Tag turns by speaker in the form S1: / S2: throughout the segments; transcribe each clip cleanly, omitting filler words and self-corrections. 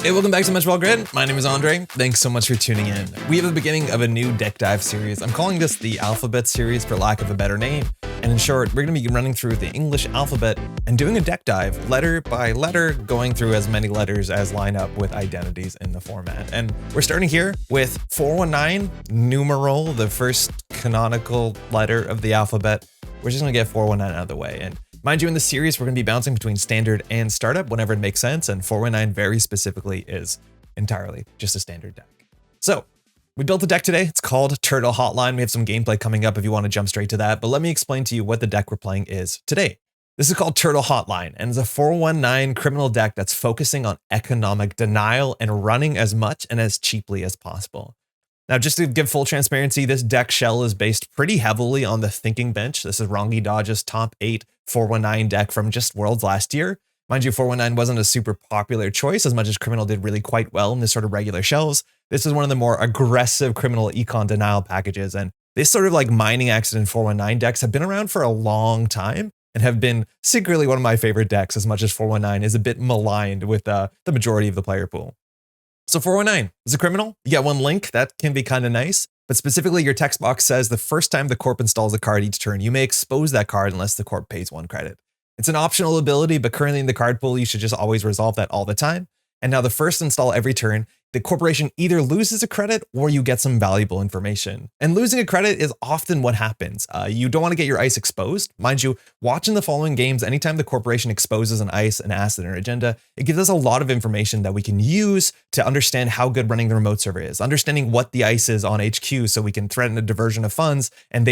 S1: Hey, welcome back to Métropole Grid. My name is Andre. Thanks so much for tuning in. We have the beginning of a new deck dive series. I'm calling this the alphabet series for lack of a better name. And in short, we're going to be running through the English alphabet and doing a deck dive, letter by letter, going through as many letters as line up with identities in the format. And we're starting here with 419, numeral, the first canonical letter of the alphabet. We're just going to get 419 out of the way. And mind you, in this series, we're going to be bouncing between standard and startup whenever it makes sense, and 419 very specifically is entirely just a standard deck. So, we built a deck today. It's called Turtle Hotline. We have some gameplay coming up if you want to jump straight to that, but let me explain to you what the deck we're playing is today. This is called Turtle Hotline, and it's a 419 criminal deck that's focusing on economic denial and running as much and as cheaply as possible. Now, just to give full transparency, this deck shell is based pretty heavily on the Thinking Bench. This is Rongi Dodge's top 8 419 deck from just Worlds last year. Mind you, 419 wasn't a super popular choice as much as Criminal did really quite well in this sort of regular shells. This is one of the more aggressive Criminal Econ denial packages, and this sort of like mining accident 419 decks have been around for a long time and have been secretly one of my favorite decks, as much as 419 is a bit maligned with the majority of the player pool. So 419 is a criminal. You get one link. That can be kind of nice. But specifically, your text box says the first time the corp installs a card each turn, you may expose that card unless the corp pays 1 credit. It's an optional ability, but currently in the card pool, you should just always resolve that all the time. And now the first install every turn, the corporation either loses a credit or you get some valuable information. And losing a credit is often what happens. You don't want to get your ice exposed. Mind you, watching the following games, anytime the corporation exposes an ice, an asset, or agenda, it gives us a lot of information that we can use to understand how good running the remote server is, understanding what the ice is on HQ so we can threaten a diversion of funds and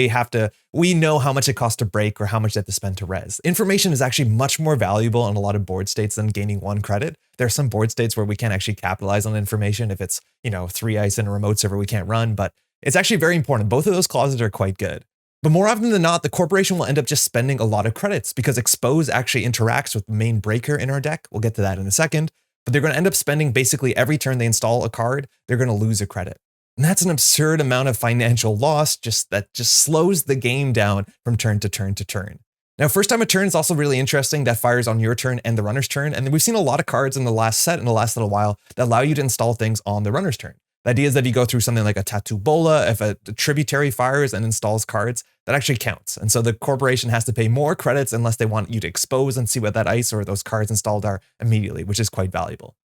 S1: we know how much it costs to break or how much they have to spend to res. Information is actually much more valuable on a lot of board states than gaining 1 credit. There are some board states where we can't actually capitalize on information. If it's, 3 ice in a remote server we can't run, but it's actually very important. Both of those clauses are quite good. But more often than not, the corporation will end up just spending a lot of credits because expose actually interacts with the main breaker in our deck. We'll get to that in a second, but they're going to end up spending basically every turn they install a card, they're going to lose a credit. And that's an absurd amount of financial loss that just slows the game down from turn to turn to turn. Now, first time a turn is also really interesting. That fires on your turn and the runner's turn. And we've seen a lot of cards in the last set, in the last little while, that allow you to install things on the runner's turn. The idea is that if you go through something like a Tattoo Bola, if a tributary fires and installs cards, that actually counts. And so the corporation has to pay more credits unless they want you to expose and see what that ice or those cards installed are immediately, which is quite valuable.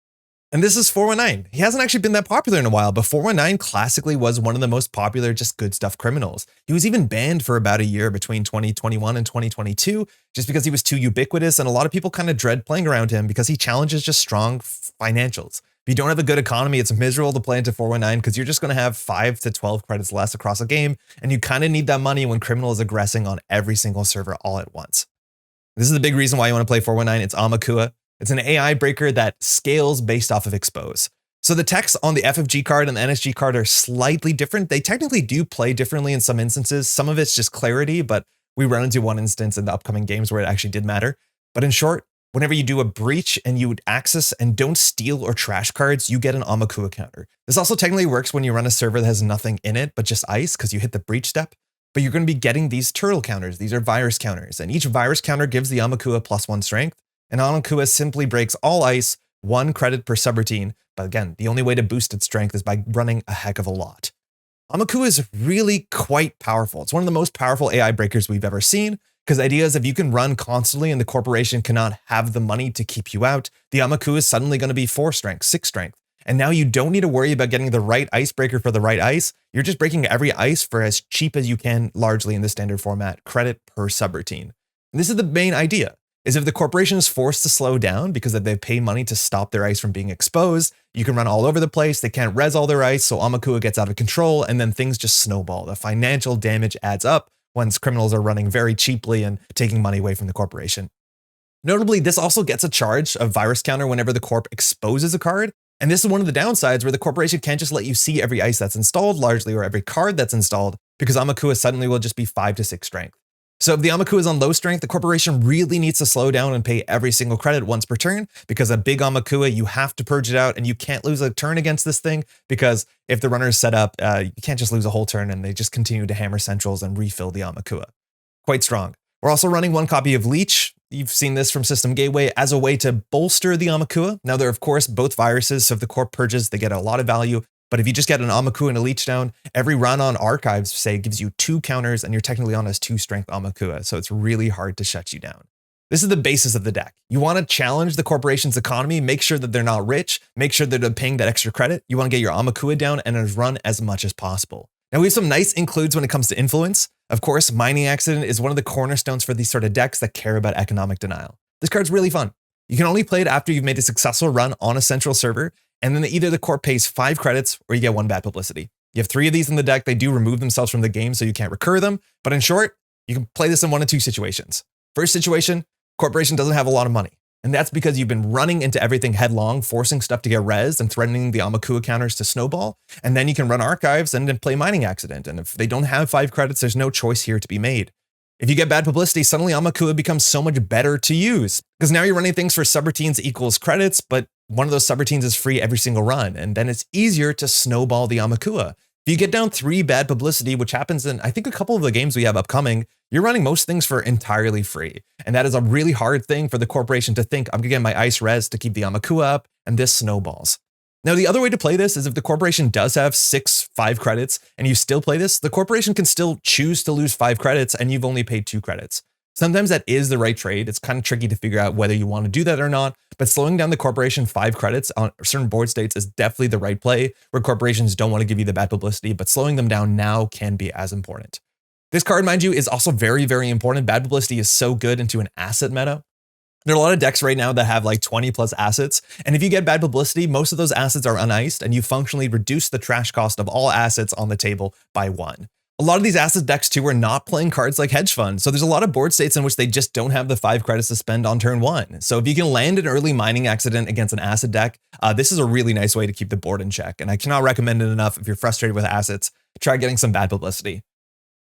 S1: And this is 419. He hasn't actually been that popular in a while, but 419 classically was one of the most popular just good stuff criminals. He was even banned for about a year between 2021 and 2022, just because he was too ubiquitous, and a lot of people kind of dread playing around him because he challenges just strong financials. If you don't have a good economy, it's miserable to play into 419 because you're just going to have 5 to 12 credits less across a game, and you kind of need that money when criminal is aggressing on every single server all at once. This is the big reason why you want to play 419. It's Aumakua. It's an AI breaker that scales based off of expose. So the text on the FFG card and the NSG card are slightly different. They technically do play differently in some instances. Some of it's just clarity, but we run into one instance in the upcoming games where it actually did matter. But in short, whenever you do a breach and you access and don't steal or trash cards, you get an Aumakua counter. This also technically works when you run a server that has nothing in it, but just ice because you hit the breach step. But you're going to be getting these turtle counters. These are virus counters. And each virus counter gives the Aumakua +1 strength. And Aumakua simply breaks all ice, 1 credit per subroutine. But again, the only way to boost its strength is by running a heck of a lot. Aumakua is really quite powerful. It's one of the most powerful AI breakers we've ever seen, because the idea is if you can run constantly and the corporation cannot have the money to keep you out, the Aumakua is suddenly going to be 4 strength, 6 strength. And now you don't need to worry about getting the right icebreaker for the right ice. You're just breaking every ice for as cheap as you can, largely in the standard format, credit per subroutine. And this is the main idea. Is if the corporation is forced to slow down because they pay money to stop their ice from being exposed, you can run all over the place, they can't res all their ice, so Aumakua gets out of control, and then things just snowball. The financial damage adds up once criminals are running very cheaply and taking money away from the corporation. Notably, this also gets a charge of virus counter whenever the corp exposes a card, and this is one of the downsides where the corporation can't just let you see every ice that's installed largely or every card that's installed, because Aumakua suddenly will just be 5 to 6 strength. So if the Aumakua is on low strength, the corporation really needs to slow down and pay every single credit once per turn, because a big Aumakua, you have to purge it out and you can't lose a turn against this thing, because if the runner is set up, you can't just lose a whole turn and they just continue to hammer centrals and refill the Aumakua. Quite strong. We're also running 1 copy of Leech. You've seen this from System Gateway as a way to bolster the Aumakua. Now, they're, of course, both viruses, so if the corp purges, they get a lot of value. But if you just get an Aumakua and a leech down, every run on archives, say, gives you 2 counters, and you're technically on as 2 strength Aumakua, so it's really hard to shut you down. This is the basis of the deck. You want to challenge the corporation's economy, make sure that they're not rich, make sure that they're paying that extra credit. You want to get your Aumakua down and run as much as possible. Now, we have some nice includes when it comes to influence. Of course, Mining Accident is one of the cornerstones for these sort of decks that care about economic denial. This card's really fun. You can only play it after you've made a successful run on a central server, and then either the corp pays 5 credits or you get 1 bad publicity. You have 3 of these in the deck. They do remove themselves from the game, so you can't recur them. But in short, you can play this in 1 of 2 situations. First situation, corporation doesn't have a lot of money. And that's because you've been running into everything headlong, forcing stuff to get rezzed and threatening the Aumakua counters to snowball. And then you can run archives and then play Mining Accident. And if they don't have 5 credits, there's no choice here to be made. If you get bad publicity, suddenly Aumakua becomes so much better to use. Because now you're running things for subroutines equals credits, but one of those subroutines is free every single run. And then it's easier to snowball the Aumakua. If you get down 3 bad publicity, which happens in, I think, a couple of the games we have upcoming, you're running most things for entirely free. And that is a really hard thing for the corporation to think, I'm gonna get my ice res to keep the Aumakua up, and this snowballs. Now, the other way to play this is if the corporation does have 6 5 credits and you still play this, the corporation can still choose to lose 5 credits and you've only paid 2 credits. Sometimes that is the right trade. It's kind of tricky to figure out whether you want to do that or not, but slowing down the corporation 5 credits on certain board states is definitely the right play, where corporations don't want to give you the bad publicity, but slowing them down now can be as important. This card, mind you, is also very, very important. Bad publicity is so good into an asset meta. There are a lot of decks right now that have like 20 plus assets. And if you get bad publicity, most of those assets are uniced and you functionally reduce the trash cost of all assets on the table by 1. A lot of these asset decks too are not playing cards like Hedge Funds. So there's a lot of board states in which they just don't have the 5 credits to spend on turn 1. So if you can land an early Mining Accident against an asset deck, this is a really nice way to keep the board in check. And I cannot recommend it enough if you're frustrated with assets, try getting some bad publicity.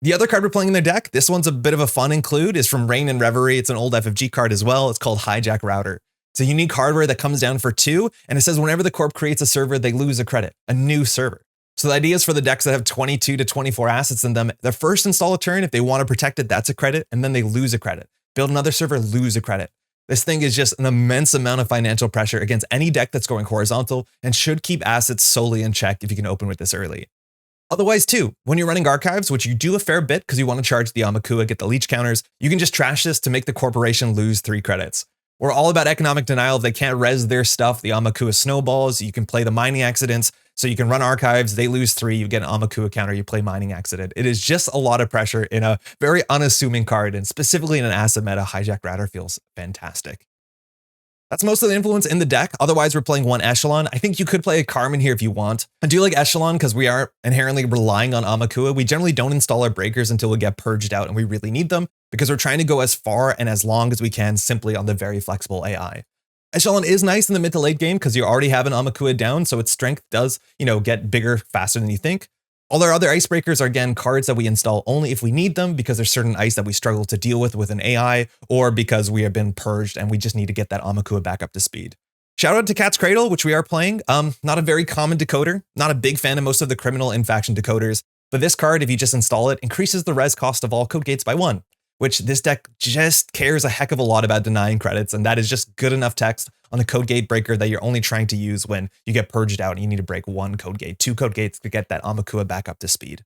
S1: The other card we're playing in their deck, this one's a bit of a fun include, is from Rain and Reverie. It's an old FFG card as well. It's called Hijack Router. It's a unique hardware that comes down for 2, and it says whenever the corp creates a server, they lose a credit, a new server. So the idea is for the decks that have 22 to 24 assets in them, their first install a turn, if they want to protect it, that's a credit, and then they lose a credit. Build another server, lose a credit. This thing is just an immense amount of financial pressure against any deck that's going horizontal and should keep assets solely in check if you can open with this early. Otherwise, too, when you're running archives, which you do a fair bit because you want to charge the Aumakua, get the leech counters, you can just trash this to make the corporation lose 3 credits. We're all about economic denial. If they can't res their stuff, the Aumakua snowballs. You can play the Mining Accidents, so you can run archives, they lose 3, you get an Aumakua counter, you play Mining Accident. It is just a lot of pressure in a very unassuming card, and specifically in an asset meta, Hijack Router feels fantastic. That's most of the influence in the deck. Otherwise, we're playing 1 Echelon. I think you could play a Carmen here if you want. I do like Echelon because we are inherently relying on Aumakua. We generally don't install our breakers until we get purged out and we really need them because we're trying to go as far and as long as we can simply on the very flexible AI. Echelon is nice in the mid to late game because you already have an Aumakua down, so its strength does, get bigger faster than you think. All our other icebreakers are, again, cards that we install only if we need them because there's certain ice that we struggle to deal with an AI or because we have been purged and we just need to get that Aumakua back up to speed. Shout out to Cat's Cradle, which we are playing. Not a very common decoder. Not a big fan of most of the criminal in-faction decoders. But this card, if you just install it, increases the res cost of all code gates by 1, which this deck just cares a heck of a lot about denying credits. And that is just good enough text on a code gate breaker that you're only trying to use when you get purged out and you need to break 1 code gate, 2 code gates to get that Aumakua back up to speed.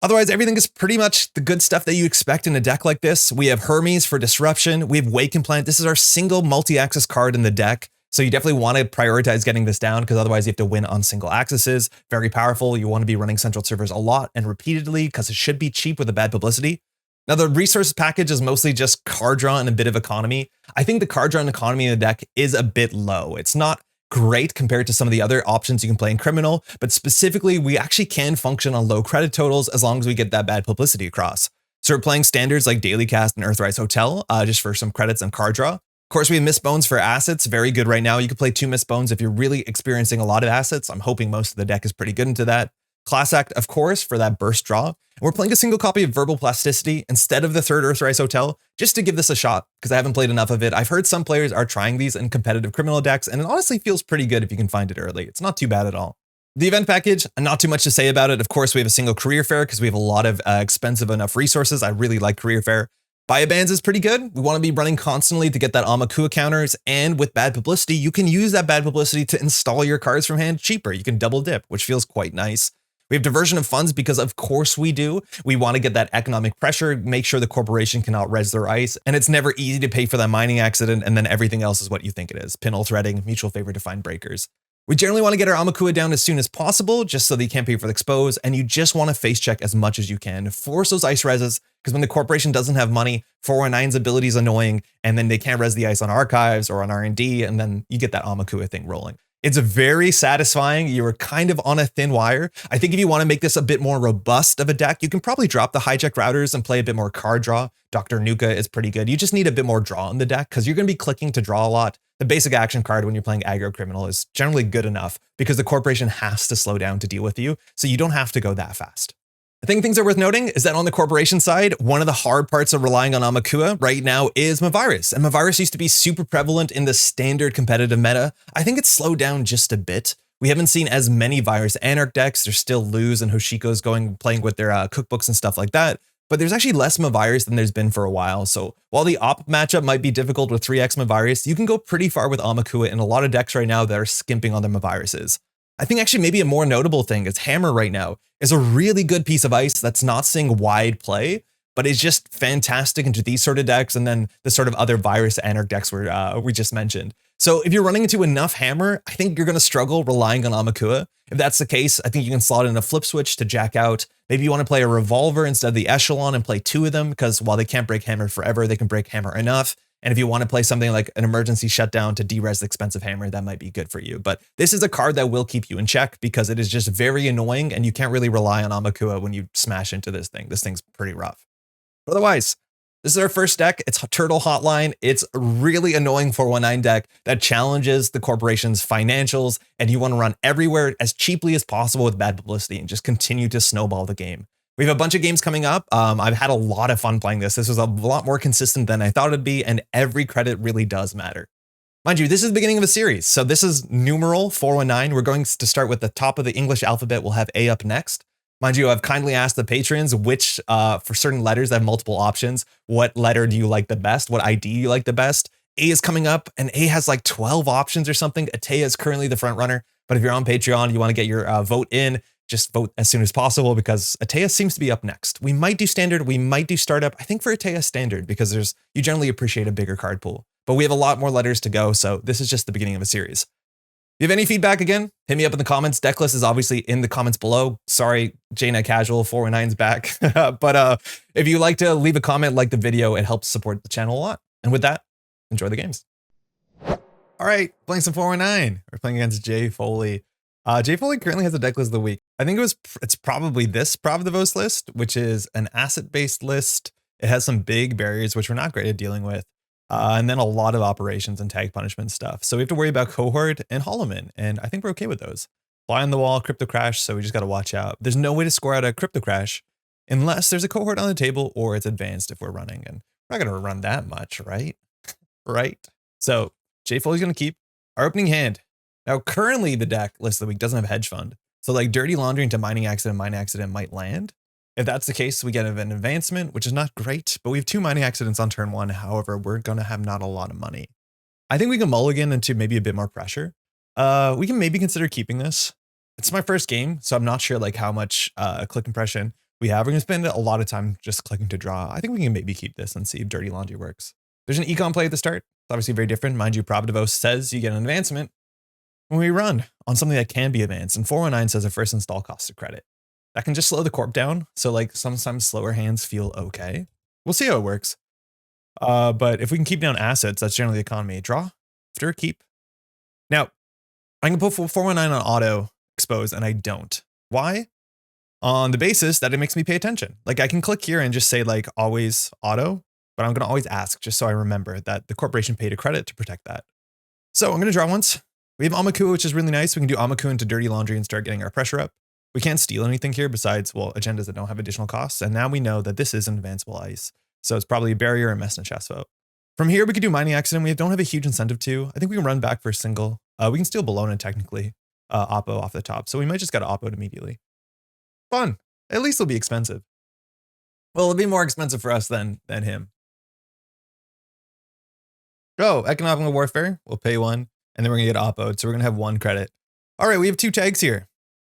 S1: Otherwise, everything is pretty much the good stuff that you expect in a deck like this. We have Hermes for disruption. We have Wake Implant. This is our single multi-axis card in the deck. So you definitely want to prioritize getting this down because otherwise you have to win on single axes. Very powerful. You want to be running central servers a lot and repeatedly because it should be cheap with a bad publicity. Now, the resources package is mostly just card draw and a bit of economy. I think the card draw and economy in the deck is a bit low. It's not great compared to some of the other options you can play in Criminal, but specifically, we actually can function on low credit totals as long as we get that bad publicity across. So we're playing standards like Daily Cast and Earthrise Hotel, just for some credits and card draw. Of course, we have Missed Bones for assets, very good right now. You can play 2 Missed Bones if you're really experiencing a lot of assets. I'm hoping most of the deck is pretty good into that. Class Act, of course, for that burst draw. And we're playing a single copy of Verbal Plasticity instead of the 3rd Earthrise Hotel, just to give this a shot, because I haven't played enough of it. I've heard some players are trying these in competitive criminal decks, and it honestly feels pretty good if you can find it early. It's not too bad at all. The event package, not too much to say about it. Of course, we have a single career fair because we have a lot of expensive enough resources. I really like career fair. Biobands is pretty good. We want to be running constantly to get that Aumakua counters, and with bad publicity, you can use that bad publicity to install your cards from hand cheaper. You can double dip, which feels quite nice. We have diversion of funds because of course we do. We want to get that economic pressure, make sure the corporation cannot res their ice, and it's never easy to pay for that mining accident, and then everything else is what you think it is. Pinhole threading, mutual favor defined breakers. We generally want to get our Aumakua down as soon as possible, just so that you can't pay for the expose, and you just want to face check as much as you can. Force those ice reses, because when the corporation doesn't have money, 419's ability is annoying, and then they can't res the ice on archives or on R&D, and then you get that Aumakua thing rolling. It's very satisfying. You're kind of on a thin wire. I think if you want to make this a bit more robust of a deck, you can probably drop the hijack routers and play a bit more card draw. Dr. Nuka is pretty good. You just need a bit more draw in the deck because you're going to be clicking to draw a lot. The basic action card when you're playing aggro criminal is generally good enough because the corporation has to slow down to deal with you, so you don't have to go that fast. I think things are worth noting is that on the corporation side, one of the hard parts of relying on Aumakua right now is Mavirus. And Mavirus used to be super prevalent in the standard competitive meta. I think it's slowed down just a bit. We haven't seen as many Virus Anarch decks. There's still Luz and Hoshiko's playing with their cookbooks and stuff like that. But there's actually less Mavirus than there's been for a while. So while the op matchup might be difficult with 3x Mavirus, you can go pretty far with Aumakua in a lot of decks right now that are skimping on their Maviruses. I think actually maybe a more notable thing is Hammer right now is a really good piece of ice that's not seeing wide play, but is just fantastic into these sort of decks and then the sort of other Virus Anarch decks we just mentioned. So if you're running into enough Hammer, I think you're going to struggle relying on Aumakua. If that's the case, I think you can slot in a flip switch to jack out. Maybe you want to play a Revolver instead of the Echelon and play 2 of them because while they can't break Hammer forever, they can break Hammer enough. And if you want to play something like an emergency shutdown to de-res the expensive Hammer, that might be good for you. But this is a card that will keep you in check because it is just very annoying and you can't really rely on Aumakua when you smash into this thing. This thing's pretty rough. But otherwise, this is our first deck. It's Turtle Hotline. It's a really annoying 419 deck that challenges the corporation's financials, and you want to run everywhere as cheaply as possible with bad publicity and just continue to snowball the game. We have a bunch of games coming up. I've had a lot of fun playing this. This was a lot more consistent than I thought it'd be, and every credit really does matter. Mind you, this is the beginning of a series. So this is numeral 419. We're going to start with the top of the English alphabet. We'll have A up next. Mind you, I've kindly asked the patrons which, for certain letters that have multiple options, what letter do you like the best? What ID you like the best? A is coming up, and A has like 12 options or something. Atea is currently the front runner. But if you're on Patreon, you want to get your vote in, just vote as soon as possible because Atea seems to be up next. We might do standard, we might do startup. I think for Atea standard because you generally appreciate a bigger card pool. But we have a lot more letters to go, so this is just the beginning of a series. If you have any feedback again, hit me up in the comments. Decklist is obviously in the comments below. Sorry, JNet Casual 419's back. But if you like to leave a comment, like the video, it helps support the channel a lot. And with that, enjoy the games. All right, playing some 419. We're playing against Jay Foley. Jay Foley currently has a deck list of the week. I think it's probably this Pravdivost list, which is an asset-based list. It has some big barriers, which we're not great at dealing with. And then a lot of operations and tag punishment stuff. So we have to worry about cohort and Holloman, and I think we're okay with those. Fly on the wall, crypto crash, so we just got to watch out. There's no way to score out a crypto crash unless there's a cohort on the table or it's advanced if we're running, and we're not going to run that much, right? Right? So Jay Foley's going to keep our opening hand. Now, currently the deck list of the week doesn't have hedge fund. So like dirty laundry into mining accident might land. If that's the case, we get an advancement, which is not great, but we have 2 mining accidents on turn 1. However, we're going to have not a lot of money. I think we can mulligan into maybe a bit more pressure. We can maybe consider keeping this. It's my first game, so I'm not sure like how much click impression we have. We're going to spend a lot of time just clicking to draw. I think we can maybe keep this and see if dirty laundry works. There's an Econ play at the start. It's obviously very different. Mind you, Pravdivost says you get an advancement when we run on something that can be advanced, and 419 says a first install cost of credit. That can just slow the corp down. So like sometimes slower hands feel okay. We'll see how it works. But if we can keep down assets, that's generally the economy. Draw after a keep. Now, I can put 419 on auto expose and I don't. Why? On the basis that it makes me pay attention. Like I can click here and just say like always auto, but I'm going to always ask just so I remember that the corporation paid a credit to protect that. So I'm going to draw once. We have Aumakua, which is really nice. We can do Aumakua into dirty laundry and start getting our pressure up. We can't steal anything here besides, well, agendas that don't have additional costs. And now we know that this is an advanceable ice. So it's probably a barrier and mess in a chest vote. From here, we could do mining accident. We don't have a huge incentive to. I think we can run back for a single. We can steal Bologna technically, Oppo off the top. So we might just got to Oppo it immediately. Fun. At least it'll be expensive. Well, it'll be more expensive for us than him. Oh, economical warfare. We'll pay 1. And then we're going to get oppoed. So we're going to have 1 credit. All right, we have 2 tags here.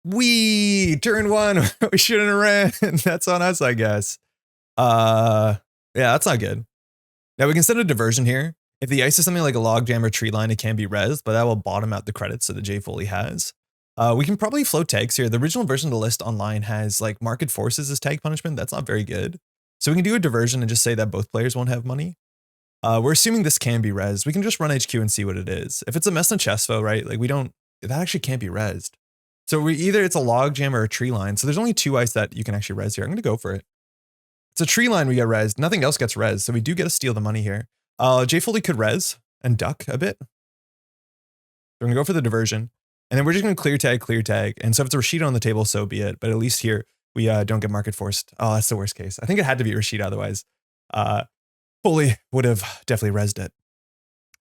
S1: Turn 1. We shouldn't have ran. That's on us, I guess. Yeah, that's not good. Now we can set a diversion here. If the ice is something like a logjam or tree line, it can be rezzed, but that will bottom out the credits that J fully has. We can probably float tags here. The original version of the list online has like market forces as tag punishment. That's not very good. So we can do a diversion and just say that both players won't have money. We're assuming this can be rezzed. We can just run HQ and see what it is. If it's a mess and chestfo, right? Like that actually can't be rezzed. So either it's a logjam or a tree line. So there's only 2 ice that you can actually res here. I'm going to go for it. It's a tree line we get rezzed. Nothing else gets rezzed. So we do get to steal the money here. J fully could res and duck a bit. We're going to go for the diversion. And then we're just going to clear tag. And so if it's a Rashida on the table, so be it. But at least here, we don't get market forced. Oh, that's the worst case. I think it had to be Rashida otherwise. Fully would have definitely rezzed it.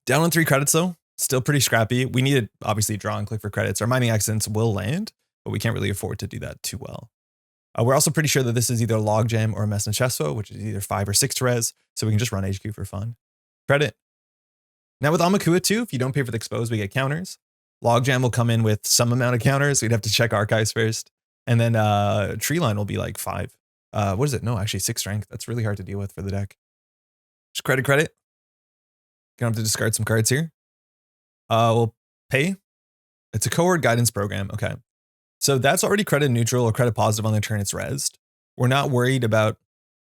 S1: Down on 3 credits though. Still pretty scrappy. We need to obviously draw and click for credits. Our mining accidents will land, but we can't really afford to do that too well. We're also pretty sure that this is either a logjam or a mess and chestfo, which is either 5 or 6 to res. So we can just run HQ for fun. Credit. Now with Aumakua too, if you don't pay for the expose, we get counters. Logjam will come in with some amount of counters. We'd have to check archives first. And then tree line will be like 5. What is it? No, actually 6 strength. That's really hard to deal with for the deck. Just credit. Gonna have to discard some cards here. We'll pay. It's a cohort guidance program. Okay. So that's already credit neutral or credit positive on the turn it's rezzed. We're not worried about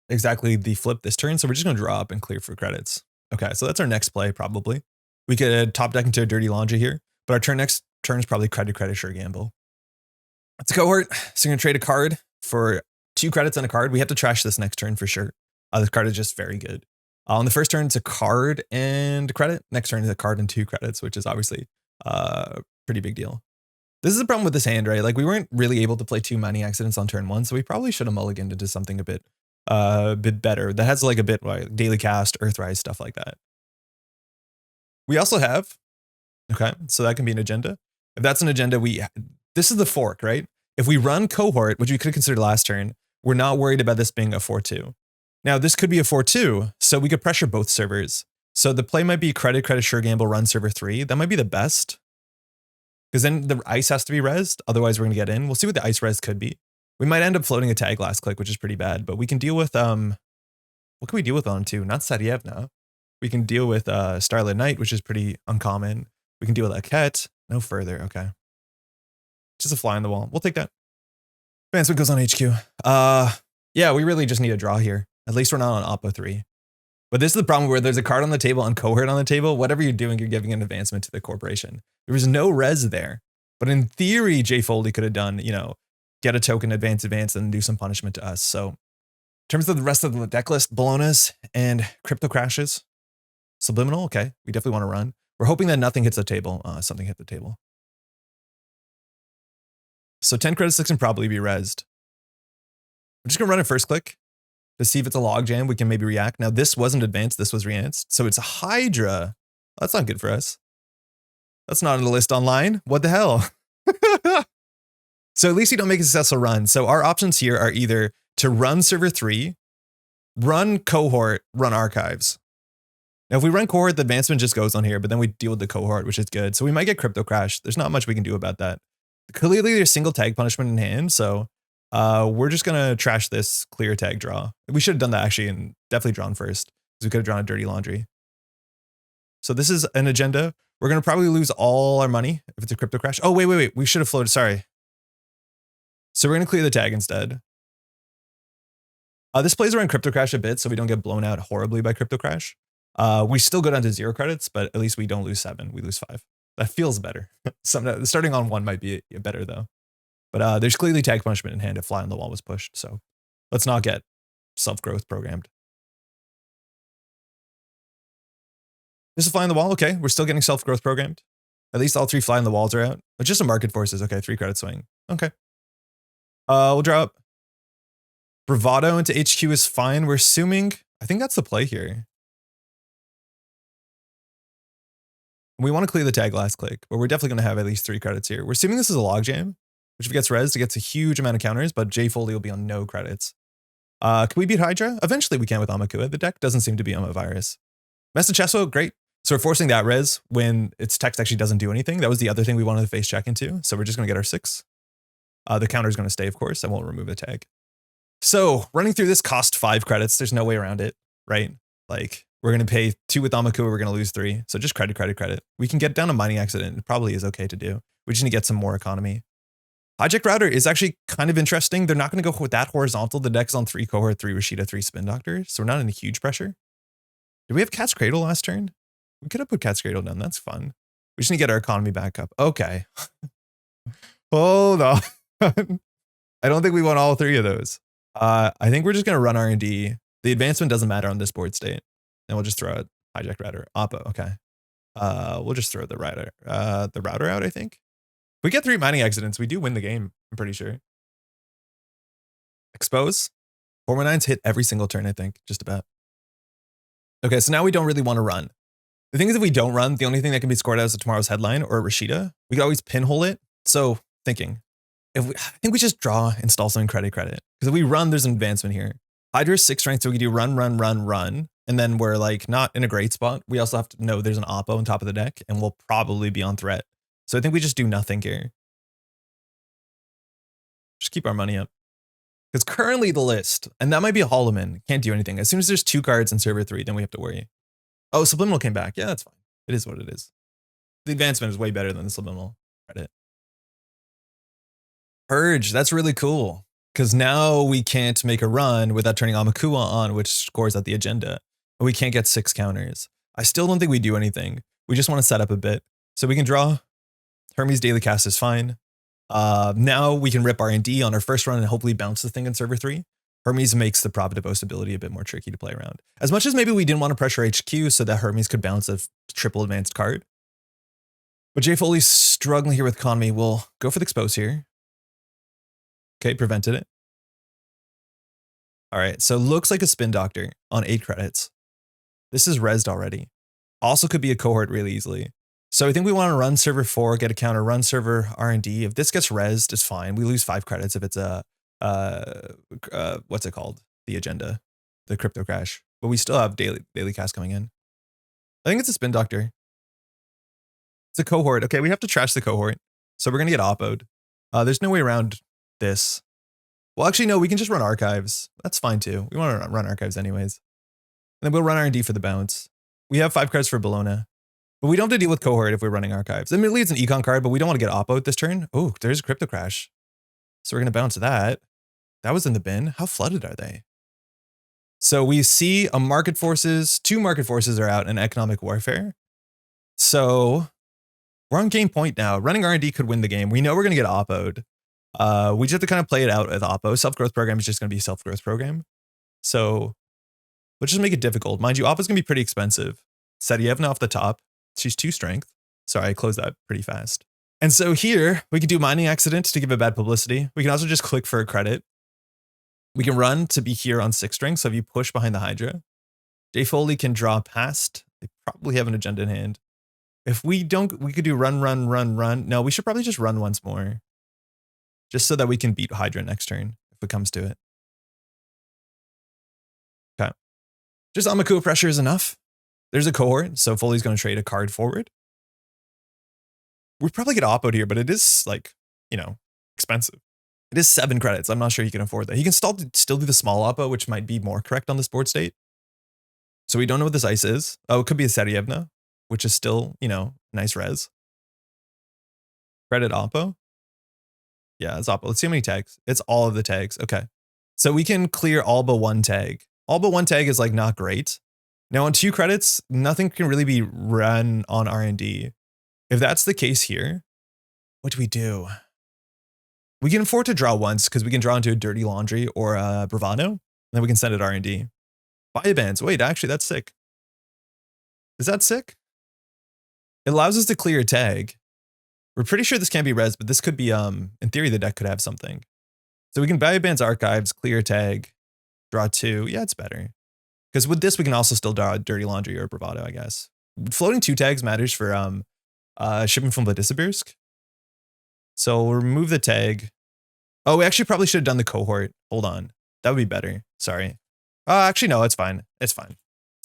S1: exactly the flip this turn. So we're just going to draw up and clear for credits. Okay. So that's our next play probably. We could top deck into a dirty laundry here, but our next turn is probably credit, sure gamble. It's a cohort. So you're going to trade a card for 2 credits and a card. We have to trash this next turn for sure. This card is just very good. On the first turn, it's a card and credit. Next turn is a card and 2 credits, which is obviously a pretty big deal. This is the problem with this hand, right? Like we weren't really able to play 2 mining accidents on turn 1, so we probably should have mulliganed into something a bit better. That has like a bit like daily cast, earthrise, stuff like that. We also have, okay, so that can be an agenda. If that's an agenda, this is the fork, right? If we run cohort, which we could consider last turn, we're not worried about this being a 4-2. Now this could be a 4-2, so we could pressure both servers. So the play might be credit, sure gamble, run server 3. That might be the best. Because then the ice has to be rezzed. Otherwise, we're going to get in. We'll see what the ice res could be. We might end up floating a tag last click, which is pretty bad. But we can deal with, what can we deal with on 2? Not Sadievna. We can deal with Starlit Knight, which is pretty uncommon. We can deal with Aket. No further. Okay. Just a fly on the wall. We'll take that. Advancement goes on HQ. Yeah, we really just need a draw here. At least we're not on Oppo 3. But this is the problem where there's a card on the table and cohort on the table. Whatever you're doing, you're giving an advancement to the corporation. There was no res there. But in theory, J Foley could have done, get a token, advance, and do some punishment to us. So in terms of the rest of the deck list, Bolognas and Crypto Crashes. Subliminal, okay. We definitely want to run. We're hoping that nothing hits the table. Something hit the table. So 10 credit 6 can probably be rezzed. I'm just going to run a first click to see if it's a logjam. We can maybe react. Now, this wasn't advanced. This was re-enhanced. So it's a Hydra. That's not good for us. That's not on the list online. What the hell? So at least you don't make a successful run. So our options here are either to run server 3, run cohort, run archives. Now, if we run cohort, the advancement just goes on here, but then we deal with the cohort, which is good. So we might get crypto crash. There's not much we can do about that. Clearly, there's single tag punishment in hand. So we're just going to trash this clear tag draw. We should have done that actually and definitely drawn first because we could have drawn a dirty laundry. So this is an agenda. We're going to probably lose all our money if it's a crypto crash. Oh, wait. We should have floated. Sorry. So we're going to clear the tag instead. This plays around crypto crash a bit so we don't get blown out horribly by crypto crash. We still go down to 0 credits, but at least we don't lose 7. We lose 5. That feels better. Starting on 1 might be better though. But there's clearly tag punishment in hand if fly on the wall was pushed. So let's not get self-growth programmed. This is fly on the wall. Okay, we're still getting self-growth programmed. At least all 3 fly on the walls are out. But just some market forces. Okay, 3 credit swing. Okay. We'll draw up. Bravado into HQ is fine. We're assuming, I think that's the play here. We want to clear the tag last click, but we're definitely going to have at least 3 credits here. We're assuming this is a logjam, which if it gets rezzed, it gets a huge amount of counters, but J Foley will be on no credits. Can we beat Hydra? Eventually we can with Aumakua. The deck doesn't seem to be on a virus. Message Chesso, great. So we're forcing that res when its text actually doesn't do anything. That was the other thing we wanted to face check into. So we're just going to get our 6. The counter is going to stay, of course. I won't remove the tag. So running through this cost 5 credits. There's no way around it, right? Like we're going to pay 2 with Aumakua. We're going to lose 3. So just credit. We can get down a mining accident. It probably is okay to do. We just need to get some more economy. Hijack Router is actually kind of interesting. They're not going to go with that horizontal. The deck is on 3 cohort, 3 Rashida, 3 Spin Doctor. So we're not in a huge pressure. Did we have Cat's Cradle last turn? We could have put Cat's Cradle down. That's fun. We just need to get our economy back up. Okay. Hold on. I don't think we want all 3 of those. I think we're just going to run R&D. The advancement doesn't matter on this board state. And we'll just throw out Hijack Router. Oppo, okay. We'll just throw the router out, I think. If we get 3 mining accidents, we do win the game, I'm pretty sure. Expose. 419s hit every single turn, I think, just about. Okay, so now we don't really want to run. The thing is, if we don't run, the only thing that can be scored out is tomorrow's headline or Rashida. We could always pinhole it. So thinking, I think we just draw, install something credit. Because if we run, there's an advancement here. Hydra's 6 strength, so we can do run. And then we're like not in a great spot. We also have to know there's an oppo on top of the deck and we'll probably be on threat. So I think we just do nothing here. Just keep our money up. Because currently the list, and that might be a Holloman, can't do anything. As soon as there's 2 cards in server 3, then we have to worry. Oh, Subliminal came back. Yeah, that's fine. It is what it is. The advancement is way better than the Subliminal credit. Purge, that's really cool. Because now we can't make a run without turning Aumakua on, which scores at the agenda. But we can't get 6 counters. I still don't think we do anything. We just want to set up a bit. So we can draw. Hermes Daily Cast is fine. Now we can rip R&D on our first run and hopefully bounce the thing in server 3. Hermes makes the Pravdivost ability a bit more tricky to play around. As much as maybe we didn't want to pressure HQ so that Hermes could bounce a triple advanced card. But Jay Foley's struggling here with economy. We'll go for the expose here. Okay, prevented it. All right, so looks like a Spin Doctor on 8 credits. This is rezzed already. Also could be a cohort really easily. So I think we want to run server 4, get a counter, run server R&D. If this gets rezzed, it's fine. We lose 5 credits if it's a, what's it called? The agenda, the crypto crash. But we still have daily cast coming in. I think it's a Spin Doctor. It's a cohort. Okay, we have to trash the cohort. So we're going to get oppoed. There's no way around this. Well, actually, no, we can just run archives. That's fine too. We want to run archives anyways. And then we'll run R&D for the bounce. We have 5 cards for Bologna. But we don't have to deal with cohort if we're running archives. Admittedly, it's an econ card, but we don't want to get oppo this turn. Oh, there's a crypto crash. So we're going to bounce that. That was in the bin. How flooded are they? So we see a market forces, 2 market forces are out in economic warfare. So we're on game point now. Running R&D could win the game. We know we're going to get oppoed. We just have to kind of play it out with oppo. Self-growth program is just going to be self-growth program. So let's just make it difficult. Mind you, oppo's going to be pretty expensive. Setievna off the top. She's 2 strength. Sorry, I closed that pretty fast. And so here, we can do mining accident to give it bad publicity. We can also just click for a credit. We can run to be here on 6 strength. So if you push behind the Hydra, Jay Foley can draw past. They probably have an agenda in hand. If we don't, we could do run. No, we should probably just run once more. Just so that we can beat Hydra next turn if it comes to it. Okay. Just Aumakua pressure is enough. There's a cohort, so Foley's going to trade a card forward. We probably get oppoed here, but it is like, you know, expensive. It is 7 credits. I'm not sure he can afford that. He can still do the small oppo, which might be more correct on this board state. So we don't know what this ice is. Oh, it could be a Setievna, which is still, you know, nice res. Credit oppo. Yeah, it's oppo. Let's see how many tags. It's all of the tags. Okay. So we can clear all but 1 tag. All but 1 tag is like not great. Now on 2 credits, nothing can really be run on R&D. If that's the case here, what do we do? We can afford to draw once because we can draw into a Dirty Laundry or a Bravado, and then we can send it R&D. Biobands. Wait, actually, that's sick. Is that sick? It allows us to clear a tag. We're pretty sure this can't be res, but this could be, in theory, the deck could have something. So we can Biobands archives, clear a tag, draw 2. Yeah, it's better. Because with this, we can also still draw a Dirty Laundry or Bravado, I guess. Floating 2 tags matters for shipping from Vladisibirsk. So we'll remove the tag. Oh, we actually probably should have done the cohort. Hold on. That would be better. Sorry. Actually, no, it's fine. It's fine.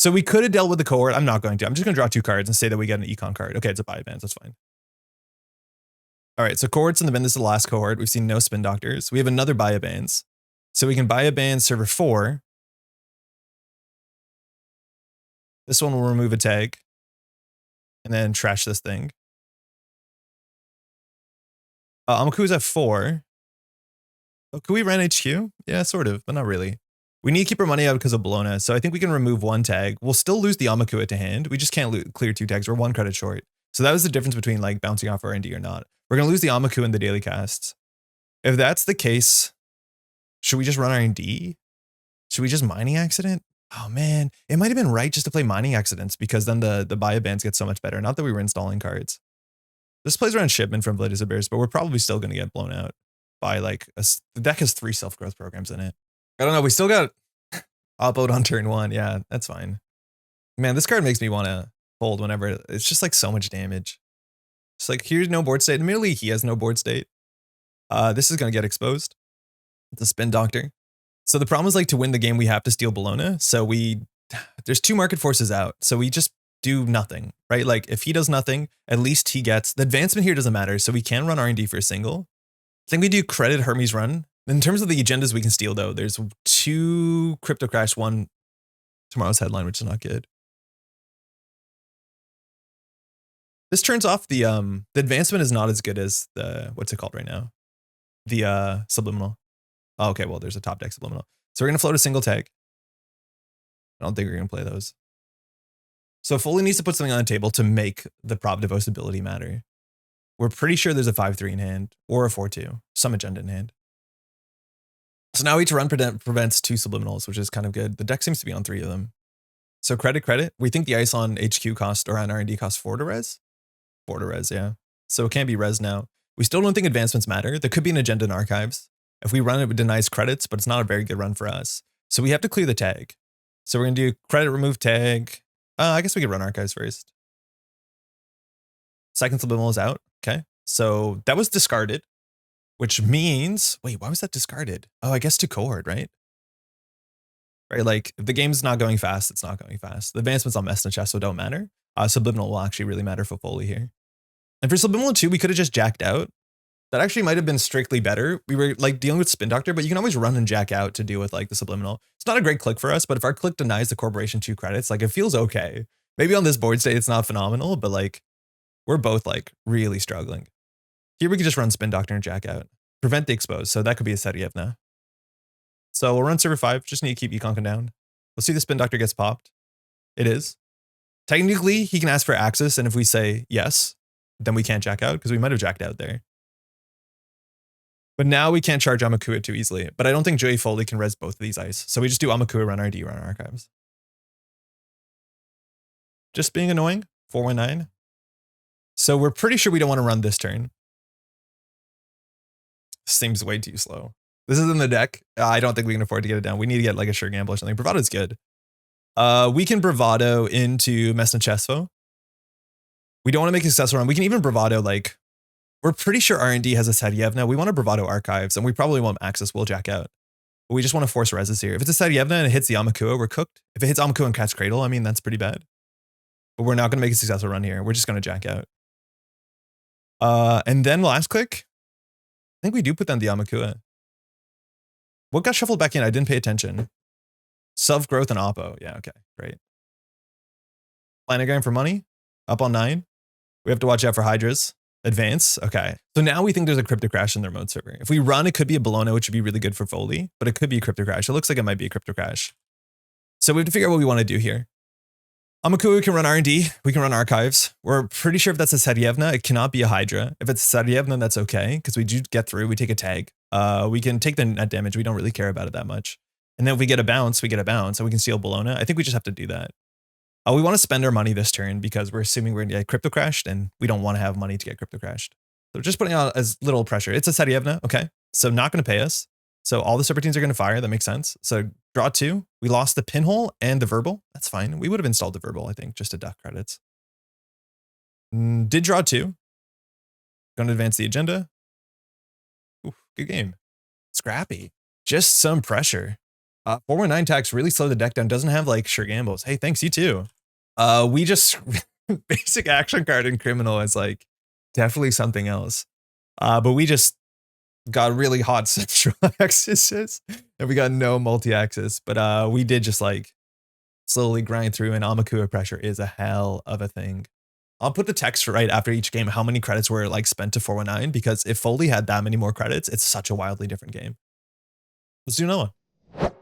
S1: So we could have dealt with the cohort. I'm not going to. I'm just going to draw 2 cards and say that we get an Econ card. Okay, it's a buy advance. That's fine. All right, so cohorts in the bin. This is the last cohort. We've seen no spin doctors. We have another buy a bands. So we can buy a band server 4. This one will remove a tag and then trash this thing. Aumakua's at 4. Oh, could we run HQ? Yeah, sort of, but not really. We need to keep our money out because of Bologna, so I think we can remove 1 tag. We'll still lose the Aumakua to hand. We just can't clear 2 tags. We're 1 credit short. So that was the difference between like bouncing off R&D or not. We're going to lose the Aumakua in the daily casts. If that's the case, should we just run R&D? Should we just mining accident? Oh man, it might have been right just to play mining accidents because then the buy bands get so much better. Not that we were installing cards. This plays around shipment from Vladis Bears, but we're probably still going to get blown out by like the deck has 3 self-growth programs in it. I don't know. We still got op-out on turn 1. Yeah, that's fine. Man, this card makes me want to fold whenever. It's just like so much damage. It's like here's no board state. Admittedly, he has no board state. This is going to get exposed. It's a spin doctor. So the problem is like to win the game, we have to steal Bologna. So there's 2 market forces out. So we just do nothing, right? Like if he does nothing, at least he gets the advancement here doesn't matter. So we can run R&D for a single. I think we do credit Hermes run. In terms of the agendas we can steal though, there's 2 crypto crash, 1 tomorrow's headline, which is not good. This turns off the advancement is not as good as the, what's it called right now? The subliminal. Oh, okay, well, there's a top deck subliminal. So we're going to float a single tag. I don't think we're going to play those. So Foley needs to put something on the table to make the Pravdivost ability matter. We're pretty sure there's a 5-3 in hand or a 4-2, some agenda in hand. So now each run prevents 2 subliminals, which is kind of good. The deck seems to be on 3 of them. So credit. We think the ice on HQ cost or on R&D costs 4 to res? 4 to res, yeah. So it can't be res now. We still don't think advancements matter. There could be an agenda in archives. If we run it, it denies credits, but it's not a very good run for us. So we have to clear the tag. So we're going to do credit remove tag. I guess we could run archives first. Second subliminal is out. Okay. So that was discarded, which means, wait, why was that discarded? Oh, I guess to cohort, right? Right. Like if the game's not going fast, it's not going fast. The advancement's on mess in the chest, so don't matter. Subliminal will actually really matter for Foley here. And for subliminal 2, we could have just jacked out. That actually might have been strictly better. We were like dealing with spin doctor, but you can always run and jack out to deal with like the subliminal. It's not a great click for us, but if our click denies the corporation 2 credits, like it feels okay. Maybe on this board state, it's not phenomenal, but like we're both like really struggling. Here we could just run spin doctor and jack out, prevent the expose. So that could be a Setievna. So we'll run server 5. Just need to keep Econ down. We'll see the spin doctor gets popped. It is. Technically, he can ask for access, and if we say yes, then we can't jack out because we might have jacked out there. But now we can't charge Aumakua too easily. But I don't think Joey Foley can res both of these ice. So we just do Aumakua, run RD, run archives. Just being annoying. 419. So we're pretty sure we don't want to run this turn. Seems way too slow. This is in the deck. I don't think we can afford to get it down. We need to get like a sure gamble or something. Bravado's good. We can bravado into Mesna Chesfo. We don't want to make a successful run. We can even bravado like, we're pretty sure R&D has a Setievna. We want to bravado archives and we probably want access. We'll jack out. But we just want to force reses here. If it's a Setievna and it hits the Aumakua, we're cooked. If it hits Aumakua and Cat's Cradle, I mean, that's pretty bad. But we're not going to make a successful run here. We're just going to jack out. And then last click, I think we do put down the Aumakua. What got shuffled back in? I didn't pay attention. Self-growth and oppo. Yeah, okay, great. Planogram for money, up on 9. We have to watch out for Hydras. Advance, okay. So now we think there's a crypto crash in their remote server. If we run, it could be a Bologna, which would be really good for Foley, but it could be a crypto crash. It looks like it might be a crypto crash. So we have to figure out what we want to do here. Aumakua, we can run R&D, we can run archives. We're pretty sure if that's a Setievna, it cannot be a Hydra. If it's a Setievna, that's okay, because we do get through, we take a tag. We can take the net damage, we don't really care about it that much. And then if we get a bounce, we get a bounce, and we can steal Bologna. I think we just have to do that. We want to spend our money this turn because we're assuming we're going to get crypto crashed, and we don't want to have money to get crypto crashed. So just putting out as little pressure. It's a Setievna, okay? So not going to pay us. So all the subroutines are going to fire. That makes sense. So draw 2. We lost the pinhole and the verbal. That's fine. We would have installed the verbal, I think, just to duck credits. Did draw 2. Going to advance the agenda. Ooh, good game. Scrappy. Just some pressure. 419 tax really slowed the deck down. Doesn't have like sure gambles. Hey, thanks, you too. We just basic action card in criminal is like definitely something else. But we just got really hot central axes and we got no multi-axis. But we did just like slowly grind through, and Aumakua pressure is a hell of a thing. I'll put the text right after each game how many credits were like spent to 419, because if Foley had that many more credits, it's such a wildly different game. Let's do another one.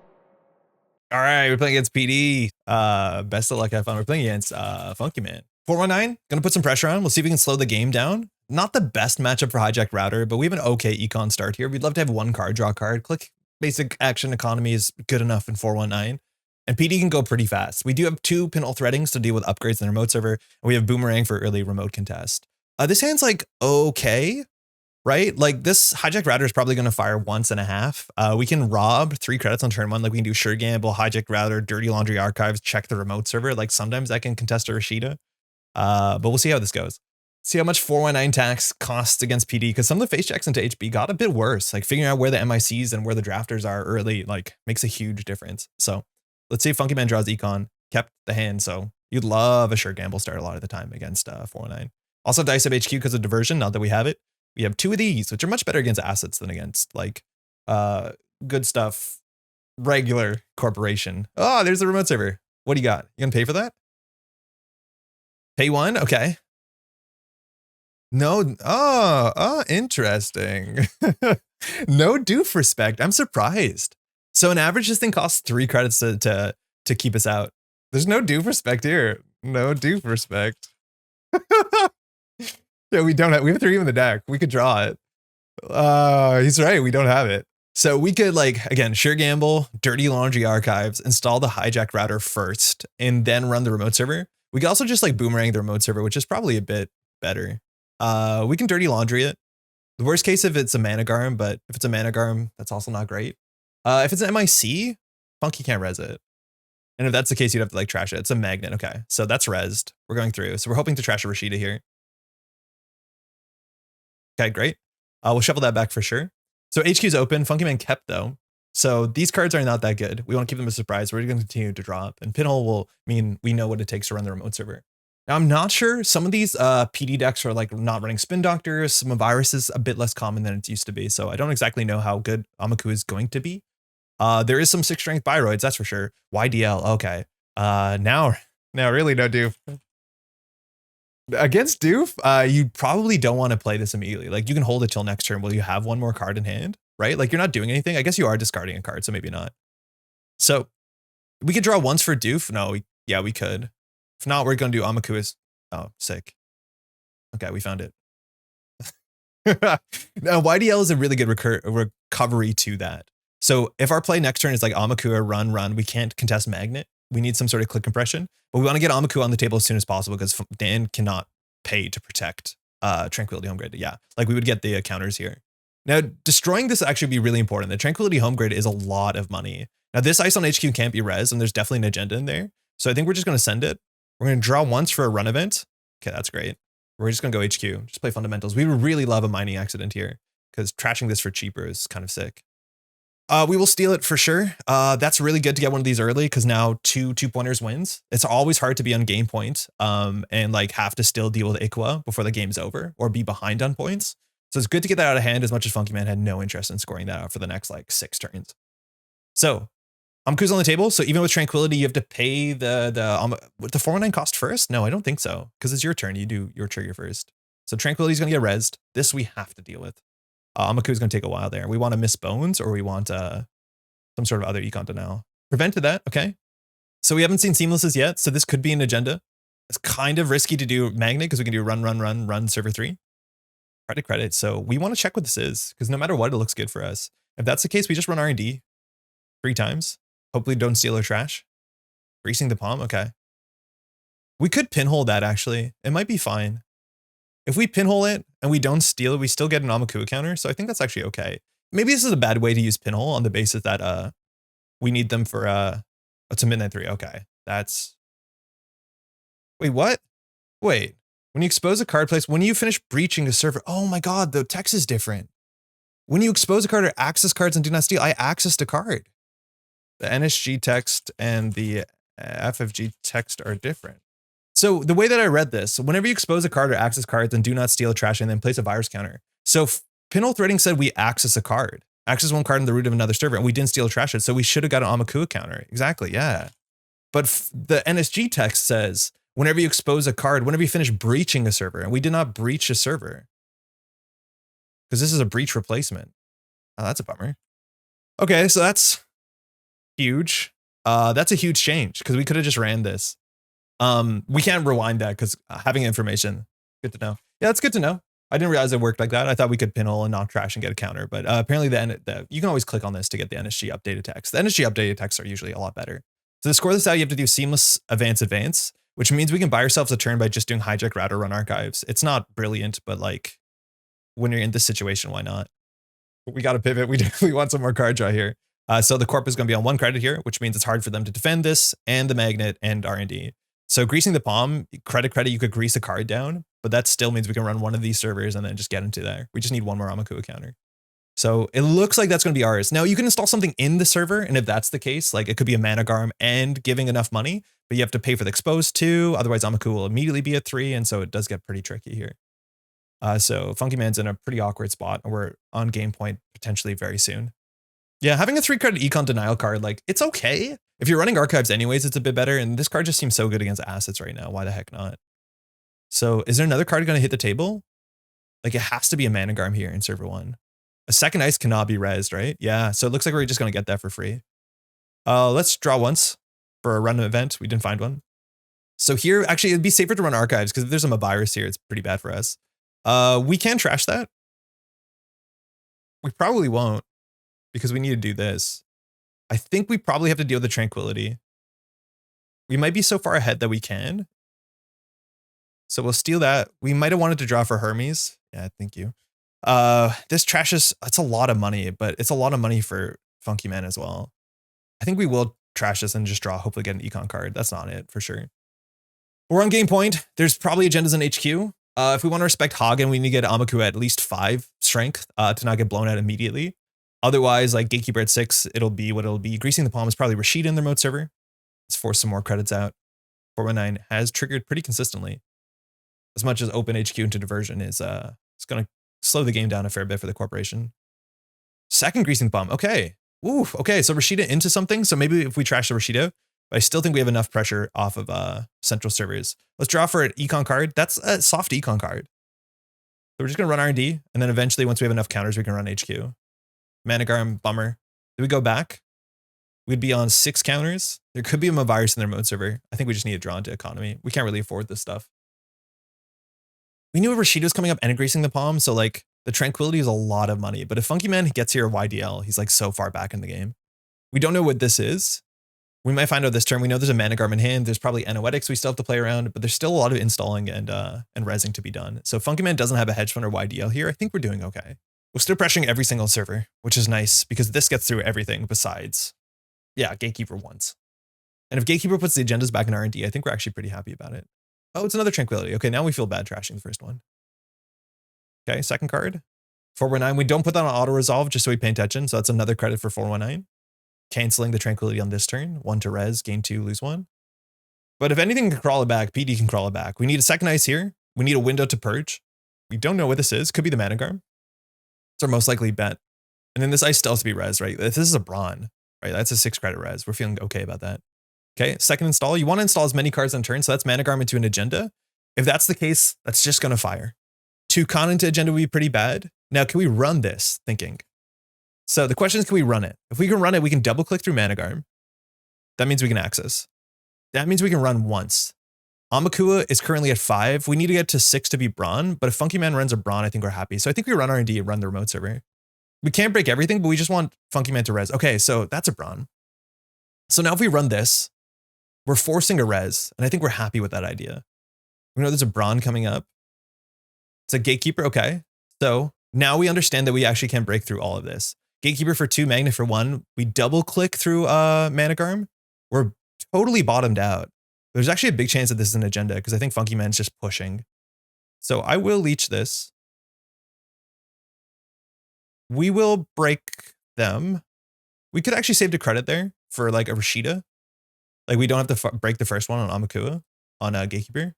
S1: All right, we're playing against PD. Best of luck, have fun. We're playing against Funky Man. 419, gonna put some pressure on. We'll see if we can slow the game down. Not the best matchup for hijack router, but we have an okay econ start here. We'd love to have one card, draw a card. Click basic action economy is good enough in 419. And PD can go pretty fast. We do have 2 pinhole threadings to deal with upgrades in the remote server, and we have boomerang for early remote contest. This hand's like okay, right? Like this hijack router is probably going to fire once and a half. We can rob 3 credits on turn 1. Like we can do sure gamble, hijack router, dirty laundry archives, check the remote server. Like sometimes I can contest a Rashida. But we'll see how this goes. See how much 419 tax costs against PD, because some of the face checks into HB got a bit worse. Like figuring out where the MICs and where the drafters are early like makes a huge difference. So let's see if Funky Man draws Econ, kept the hand, so you'd love a sure gamble start a lot of the time against 419. Also dice up HQ because of diversion, not that we have it. We have 2 of these, which are much better against assets than against like good stuff, regular corporation. Oh, there's the remote server. What do you got? You gonna pay for that? Pay 1? Okay. No, interesting. No doof respect. I'm surprised. So on average, this thing costs 3 credits to keep us out. There's no doof respect here. No doof respect. Yeah, we don't have, we have 3 in the deck. We could draw it. He's right. We don't have it. So we could like, again, sure gamble, dirty laundry archives, install the hijack router first, and then run the remote server. We could also just like boomerang the remote server, which is probably a bit better. We can dirty laundry it. The worst case if it's a Managarm, but if it's a Managarm, that's also not great. If it's an MIC, Funky can't res it. And if that's the case, you'd have to like trash it. It's a magnet. Okay, so that's resed. We're going through. So we're hoping to trash a Rashida here. Okay, great. We'll shuffle that back for sure. So HQ's open. Funky Man kept though. So these cards are not that good. We want to keep them a surprise. We're going to continue to draw up. And Pinhole will mean we know what it takes to run the remote server. Now, I'm not sure. Some of these PD decks are like not running Spin Doctors. Some Maviruses a bit less common than it used to be. So I don't exactly know how good Aumakua is going to be. There is some 6 strength Biroids, that's for sure. YDL, okay. Now really no doof. Against doof, you probably don't want to play this immediately. Like you can hold it till next turn. Will you have 1 more card in hand, right? Like you're not doing anything. I guess you are discarding a card, so maybe not. So we could draw once for doof. No, yeah, we could. If not, we're going to do Aumakua's. Oh, sick. Okay, we found it. Now, YDL is a really good recovery to that. So if our play next turn is like Aumakua, run, we can't contest Magnet. We need some sort of click compression, but we want to get Aumakua on the table as soon as possible because Dan cannot pay to protect Tranquility Home Grid. Yeah, like we would get the counters here. Now, destroying this actually be really important. The Tranquility Home Grid is a lot of money. Now, this ice on HQ can't be res, and there's definitely an agenda in there. So I think we're just going to send it. We're going to draw once for a run event. Okay, that's great. We're just going to go HQ, just play fundamentals. We would really love a mining accident here because trashing this for cheaper is kind of sick. We will steal it for sure. That's really good to get one of these early because now two pointers wins. It's always hard to be on game point and like have to still deal with Iqua before the game's over or be behind on points. So it's good to get that out of hand as much as Funky Man had no interest in scoring that out for the next like 6 turns. So Aumakua's on the table. So even with Tranquility, you have to pay the 419 cost first? No, I don't think so because it's your turn. You do your trigger first. So Tranquility's going to get rezzed. This we have to deal with. Aumakua's going to take a while there. We want to miss bones or we want some sort of other econ denial. Prevented that. Okay. So we haven't seen seamlesses yet. So this could be an agenda. It's kind of risky to do magnet because we can do run server 3. Credit. So we want to check what this is because no matter what, it looks good for us. If that's the case, we just run R&D 3 times. Hopefully don't steal or trash. Greasing the palm. Okay. We could pinhole that actually. It might be fine. If we pinhole it and we don't steal it, we still get an Aumakua counter. So I think that's actually okay. Maybe this is a bad way to use pinhole on the basis that we need them for it's a midnight 3. Okay. That's wait, what? Wait. When you expose a card place, when you finish breaching the server, oh my god, the text is different. When you expose a card or access cards and do not steal, I accessed a card. The NSG text and the FFG text are different. So the way that I read this, whenever you expose a card or access cards and do not steal, trash, and then place a virus counter. So pinhole threading said we access a card, access one card in the root of another server, and we didn't steal or trash it. So we should have got an Aumakua counter. Exactly, yeah. But the NSG text says whenever you expose a card, whenever you finish breaching a server, and we did not breach a server because this is a breach replacement. Oh, that's a bummer. Okay, so that's huge. That's a huge change because we could have just ran this. We can't rewind that because having information, good to know. Yeah, that's good to know. I didn't realize it worked like that. I thought we could pinhole and not trash and get a counter, but apparently you can always click on this to get the NSG updated text. The NSG updated texts are usually a lot better. So to score this out, you have to do seamless advance, which means we can buy ourselves a turn by just doing hijack, route, or run archives. It's not brilliant, but like when you're in this situation, why not? We got to pivot. We definitely want some more card draw here. So the corp is going to be on 1 credit here, which means it's hard for them to defend this and the magnet and R&D. So greasing the palm, credit, you could grease a card down, but that still means we can run one of these servers and then just get into there. We just need one more Aumakua counter. So it looks like that's going to be ours. Now you can install something in the server, and if that's the case, like it could be a mana garm and giving enough money, but you have to pay for the exposed too. Otherwise Aumakua will immediately be at 3, and so it does get pretty tricky here. So Funky Man's in a pretty awkward spot, and we're on game point potentially very soon. Yeah, having a 3 credit Econ denial card, like it's okay. If you're running archives anyways, it's a bit better. And this card just seems so good against assets right now. Why the heck not? So is there another card going to hit the table? Like it has to be a mana garm here in server 1. A second ice cannot be rezzed, right? Yeah, so it looks like we're just going to get that for free. Let's draw once for a run event. We didn't find one. So here, actually, it'd be safer to run archives because if there's a Mavirus here, it's pretty bad for us. We can trash that. We probably won't because we need to do this. I think we probably have to deal with the Tranquility. We might be so far ahead that we can. So we'll steal that. We might have wanted to draw for Hermes. Yeah, thank you. This trash is, it's a lot of money, but it's a lot of money for Funky Man as well. I think we will trash this and just draw, hopefully get an Econ card. That's not it for sure. We're on game point. There's probably agendas in HQ. If we want to respect Hagen, we need to get Aumakua at least 5 strength to not get blown out immediately. Otherwise, like Gatekeeper at 6, it'll be what it'll be. Greasing the palm is probably Rashida in the remote server. Let's force some more credits out. 419 has triggered pretty consistently. As much as open HQ into diversion is it's going to slow the game down a fair bit for the corporation. Second greasing the palm. Okay. Ooh, okay. So Rashida into something. So maybe if we trash the Rashida, but I still think we have enough pressure off of central servers. Let's draw for an Econ card. That's a soft Econ card. So we're just going to run R&D. And then eventually, once we have enough counters, we can run HQ. Managarm, bummer. Do we go back? We'd be on 6 counters. There could be a Mavirus in their remote server. I think we just need to draw into economy. We can't really afford this stuff. We knew Rashida was coming up and greasing the palm. So like the Tranquility is a lot of money. But if Funky Man gets here YDL, he's like so far back in the game. We don't know what this is. We might find out this turn. We know there's a Managarm in hand. There's probably Noetics we still have to play around, but there's still a lot of installing and rezzing to be done. So Funky Man doesn't have a Hedge Fund or YDL here. I think we're doing okay. We're still pressuring every single server, which is nice because this gets through everything besides, yeah, Gatekeeper once. And if Gatekeeper puts the agendas back in R&D, I think we're actually pretty happy about it. Oh, it's another Tranquility. Okay, now we feel bad trashing the first one. Okay, second card. 419. We don't put that on auto-resolve just so we pay attention. So that's another credit for 419. Canceling the Tranquility on this turn. 1 to res, gain 2, lose 1. But if anything can crawl it back, PD can crawl it back. We need a second ice here. We need a window to purge. We don't know what this is. Could be the Managarm. It's our most likely bet. And then this ice still has to be res, right? If this is a Brawn, right? That's a 6 credit res. We're feeling okay about that. Okay, second install. You want to install as many cards on turn, so that's Managarm into an agenda. If that's the case, that's just going to fire. 2 con into agenda would be pretty bad. Now, can we run this? Thinking. So the question is, can we run it? If we can run it, we can double click through Managarm. That means we can access. That means we can run once. Aumakua is currently at 5. We need to get to 6 to be Brawn, but if Funky Man runs a Brawn, I think we're happy. So I think we run R&D and run the remote server. We can't break everything, but we just want Funky Man to res. Okay, so that's a Brawn. So now if we run this, we're forcing a res, and I think we're happy with that idea. We know there's a Brawn coming up. It's a Gatekeeper, okay. So now we understand that we actually can break through all of this. Gatekeeper for 2, Magnet for 1. We double click through Managarm. We're totally bottomed out. There's actually a big chance that this is an agenda because I think Funky Man's just pushing. So I will leech this. We will break them. We could actually save the credit there. for like a Rashida. Like we don't have to break the first one on Aumakua on a Gatekeeper.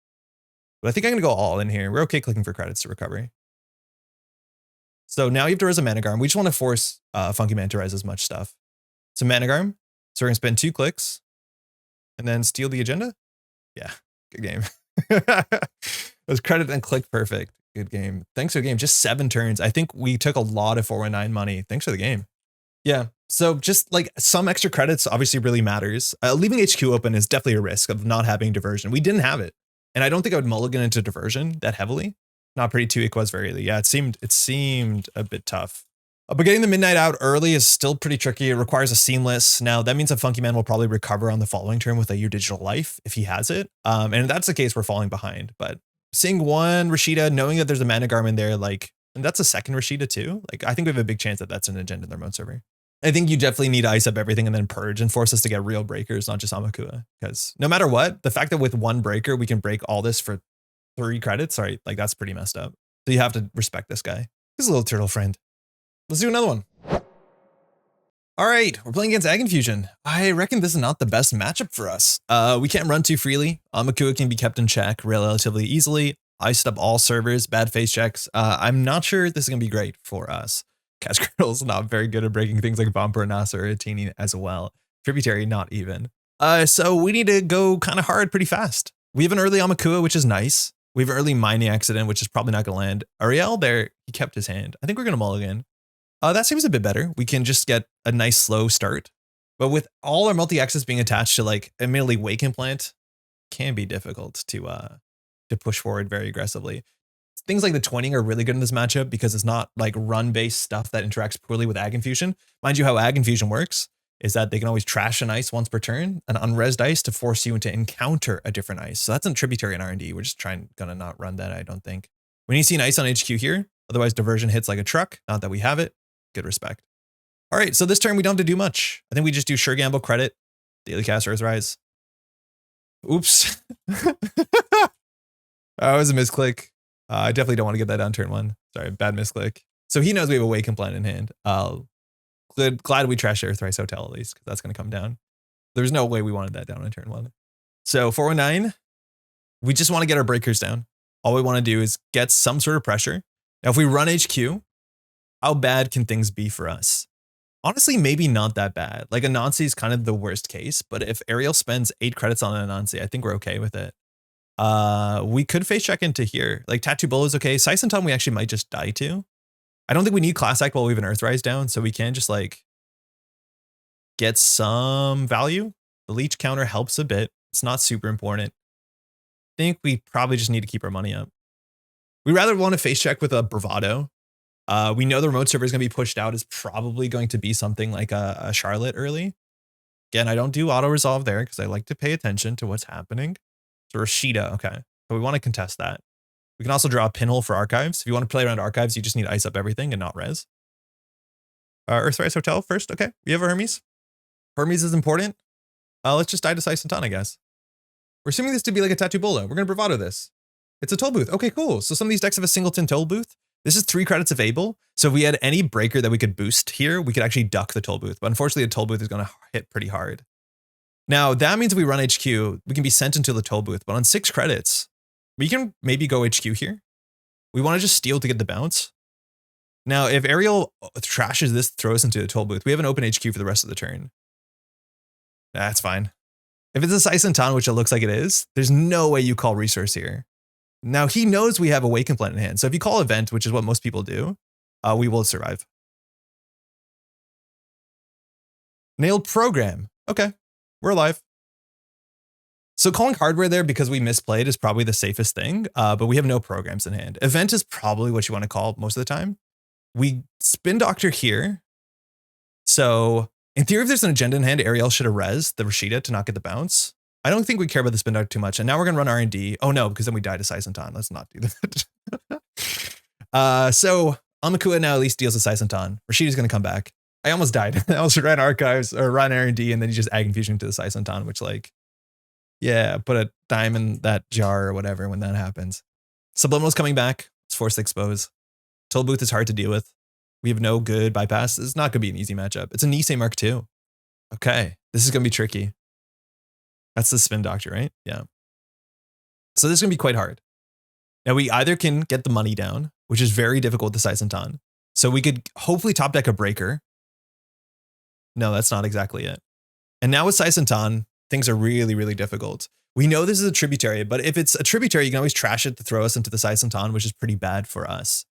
S1: But I think I'm going to go all in here. We're okay clicking for credits to recovery. So now you have to res a Managarm. We just want to force Funky Man to res as much stuff. So Managarm. So we're going to spend 2 clicks and then steal the agenda. Yeah, good game. Those credit and click perfect. Good game. Thanks for the game. Just 7 turns. I think we took a lot of 419 money. Thanks for the game. Yeah. So just like some extra credits obviously really matters. Leaving HQ open is definitely a risk of not having diversion. We didn't have it. And I don't think I would mulligan into diversion that heavily. Not pretty 2 equals very early. Yeah, it seemed a bit tough. But getting the midnight out early is still pretty tricky. It requires a seamless. Now that means a Funky Man will probably recover on the following turn with a Your Digital Life if he has it. And if that's the case, we're falling behind. But seeing one Rashida, knowing that there's a Managarm in there, like, and that's a second Rashida too. Like, I think we have a big chance that that's an agenda in their mode server. I think you definitely need to ice up everything and then purge and force us to get real breakers, not just Aumakua. Because no matter what, the fact that with 1 breaker, we can break all this for 3 credits, right? Like that's pretty messed up. So you have to respect this guy. He's a little turtle friend. Let's do another one. All right, we're playing against AgInfusion. I reckon this is not the best matchup for us. We can't run too freely. Aumakua can be kept in check relatively easily. Iced up all servers, bad face checks. I'm not sure this is gonna be great for us. Cash Girdle's not very good at breaking things like Bumper, Nasser, or Tini as well. Tributary, not even. So we need to go kind of hard pretty fast. We have an early Aumakua, which is nice. We have an early mining accident, which is probably not going to land. Ariel there, he kept his hand. I think we're going to mulligan. That seems a bit better. We can just get a nice slow start. But with all our multi-axis being attached to like admittedly Wake Implant, can be difficult to push forward very aggressively. Things like the twinning are really good in this matchup because it's not like run-based stuff that interacts poorly with AgInfusion. Mind you, how AgInfusion works is that they can always trash an ice once per turn, an unresed ice to force you into encounter a different ice. So that's a tributary in R&D. We're just gonna not run that, I don't think. When you see an ice on HQ here, otherwise diversion hits like a truck. Not that we have it. Good respect. All right, so this turn we don't have to do much. I think we just do Sure Gamble credit, daily cast Earthrise. Oops. That was a misclick. I definitely don't want to get that down turn 1. Sorry, bad misclick. So he knows we have a Wake Implant in hand. Glad we trashed Earthrise Hotel at least, because that's going to come down. There's no way we wanted that down on turn 1. So 419, we just want to get our breakers down. All we want to do is get some sort of pressure. Now, if we run HQ, how bad can things be for us? Honestly, maybe not that bad. Like Anansi is kind of the worst case, but if Ariel spends 8 credits on Anansi, I think we're okay with it. We could face check into here. Like Tattoo Bull is okay. Saisentan we actually might just die to. I don't think we need Class Act while we have an Earthrise down, so we can just like get some value. The leech counter helps a bit. It's not super important. I think we probably just need to keep our money up. We rather want to face check with a Bravado. We know the remote server is going to be pushed out. Is probably going to be something like a Charlotte early. Again, I don't do auto resolve there because I like to pay attention to what's happening. So Rashida, okay. So we want to contest that. We can also draw a pinhole for archives. If you want to play around archives, you just need to ice up everything and not res. Earthrise Hotel first. Okay, we have a Hermes. Hermes is important. Let's just die to Saisentan, I guess. We're assuming this to be like a Tattoo Bolo. We're going to Bravado this. It's a toll booth. Okay, cool. So some of these decks have a singleton toll booth. This is 3 credits of Able. So if we had any breaker that we could boost here, we could actually duck the toll booth. But unfortunately, a toll booth is going to hit pretty hard. Now, that means if we run HQ, we can be sent into the toll booth. But on 6 credits, we can maybe go HQ here. We want to just steal to get the bounce. Now, if Ariel trashes this, throws into the toll booth, we have an open HQ for the rest of the turn. That's fine. If it's a Saisentan, which it looks like it is, there's no way you call resource here. Now, he knows we have a Wake Implant in hand. So if you call event, which is what most people do, we will survive. Nailed program. Okay, we're alive. So calling hardware there because we misplayed is probably the safest thing, but we have no programs in hand. Event is probably what you want to call most of the time. We spin doctor here. So in theory, if there's an agenda in hand, Ariel should have res the Rashida to not get the bounce. I don't think we care about the spin doctor too much. And now we're going to run R&D. Oh no, because then we die to Saisentan. Let's not do that. So Aumakua now at least deals with Saisentan. Rashida's going to come back. I almost died. I almost ran archives or run R&D and then he just AgInfusion to the Saisentan, which like, yeah, put a dime in that jar or whatever when that happens. Subliminal's coming back. It's forced to expose. Toll booth is hard to deal with. We have no good bypass. It's not going to be an easy matchup. It's a Nisei Mark II. Okay, this is going to be tricky. That's the spin doctor, right? Yeah. So this is going to be quite hard. Now we either can get the money down, which is very difficult with the Saisentan. So we could hopefully top deck a breaker. No, that's not exactly it. And now with Saisentan, things are really, really difficult. We know this is a tributary, but if it's a tributary, you can always trash it to throw us into the Saisentan, which is pretty bad for us.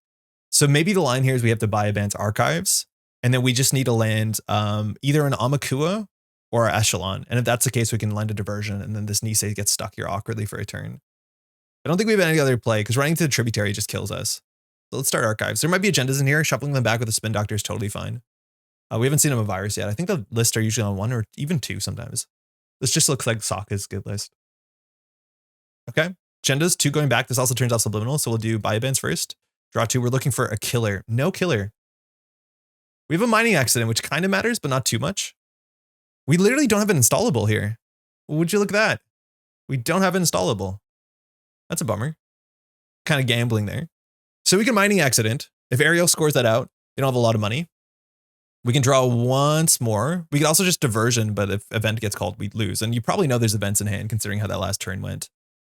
S1: So maybe the line here is we have to buy a band's archives, and then we just need to land either an Aumakua or an Echelon. And if that's the case, we can land a diversion, and then this Nisei gets stuck here awkwardly for a turn. I don't think we have any other play because running to the tributary just kills us. So let's start archives. There might be agendas in here. Shuffling them back with a spin doctor is totally fine. We haven't seen a Mavirus yet. I think the lists are usually on 1 or even 2 sometimes. This just looks like Sokka's good list. Okay. Agendas, 2 going back. This also turns off subliminal. So we'll do Biobands first. Draw 2. We're looking for a killer. No killer. We have a mining accident, which kind of matters, but not too much. We literally don't have an installable here. Would you look at that? We don't have an installable. That's a bummer. Kind of gambling there. So we can mining accident. If Ariel scores that out, they don't have a lot of money. We can draw once more. We could also just diversion, but if event gets called, we'd lose. And you probably know there's events in hand considering how that last turn went.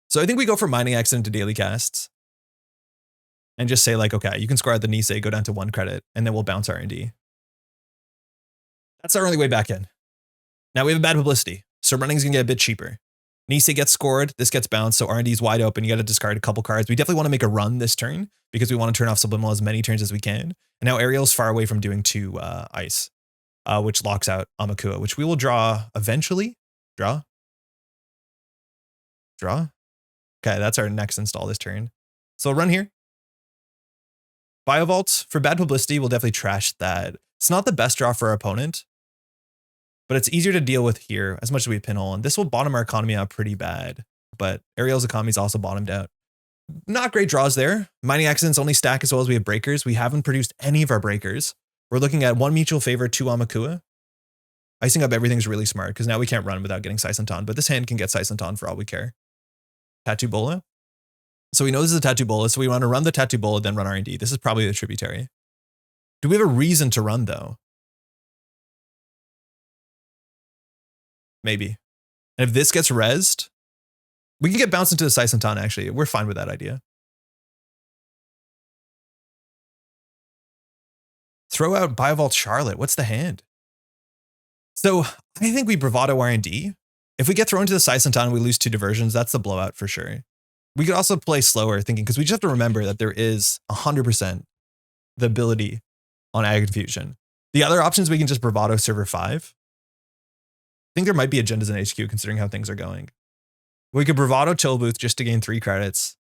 S1: So I think we go for mining accident to daily casts. And just say like, okay, you can score out the Nisei, go down to 1 credit, and then we'll bounce R&D. That's our only way back in. Now we have a bad publicity. So running's gonna get a bit cheaper. Nisei gets scored, this gets bounced, so R&D is wide open. You gotta discard a couple cards. We definitely want to make a run this turn because we want to turn off subliminal as many turns as we can. And now Ariel's far away from doing 2 ice, which locks out Aumakua, which we will draw eventually. Draw. Okay, that's our next install this turn. So we'll run here. Biovault, for bad publicity, we'll definitely trash that. It's not the best draw for our opponent, but it's easier to deal with here as much as we pinhole. And this will bottom our economy out pretty bad, but Ariel's economy is also bottomed out. Not great draws there. Mining accidents only stack as well as we have breakers. We haven't produced any of our breakers. We're looking at 1 mutual favor, 2 Aumakua. Icing up everything's really smart because now we can't run without getting Saisentan, but this hand can get Saisentan for all we care. Tattoo Bola. So we know this is a Tattoo Bola, so we want to run the Tattoo Bola, then run R&D. This is probably the tributary. Do we have a reason to run though? Maybe. And if this gets rezzed, we can get bounced into the Saisentan actually. We're fine with that idea. Throw out Biovault Charlotte. What's the hand? So I think we bravado R&D. If we get thrown to the Saisentan and we lose 2 diversions, that's the blowout for sure. We could also play slower thinking, because we just have to remember that there is 100% the ability on AgInfusion. The other options, we can just bravado server 5. I think there might be agendas in HQ considering how things are going. We could bravado Chill Booth just to gain 3 credits.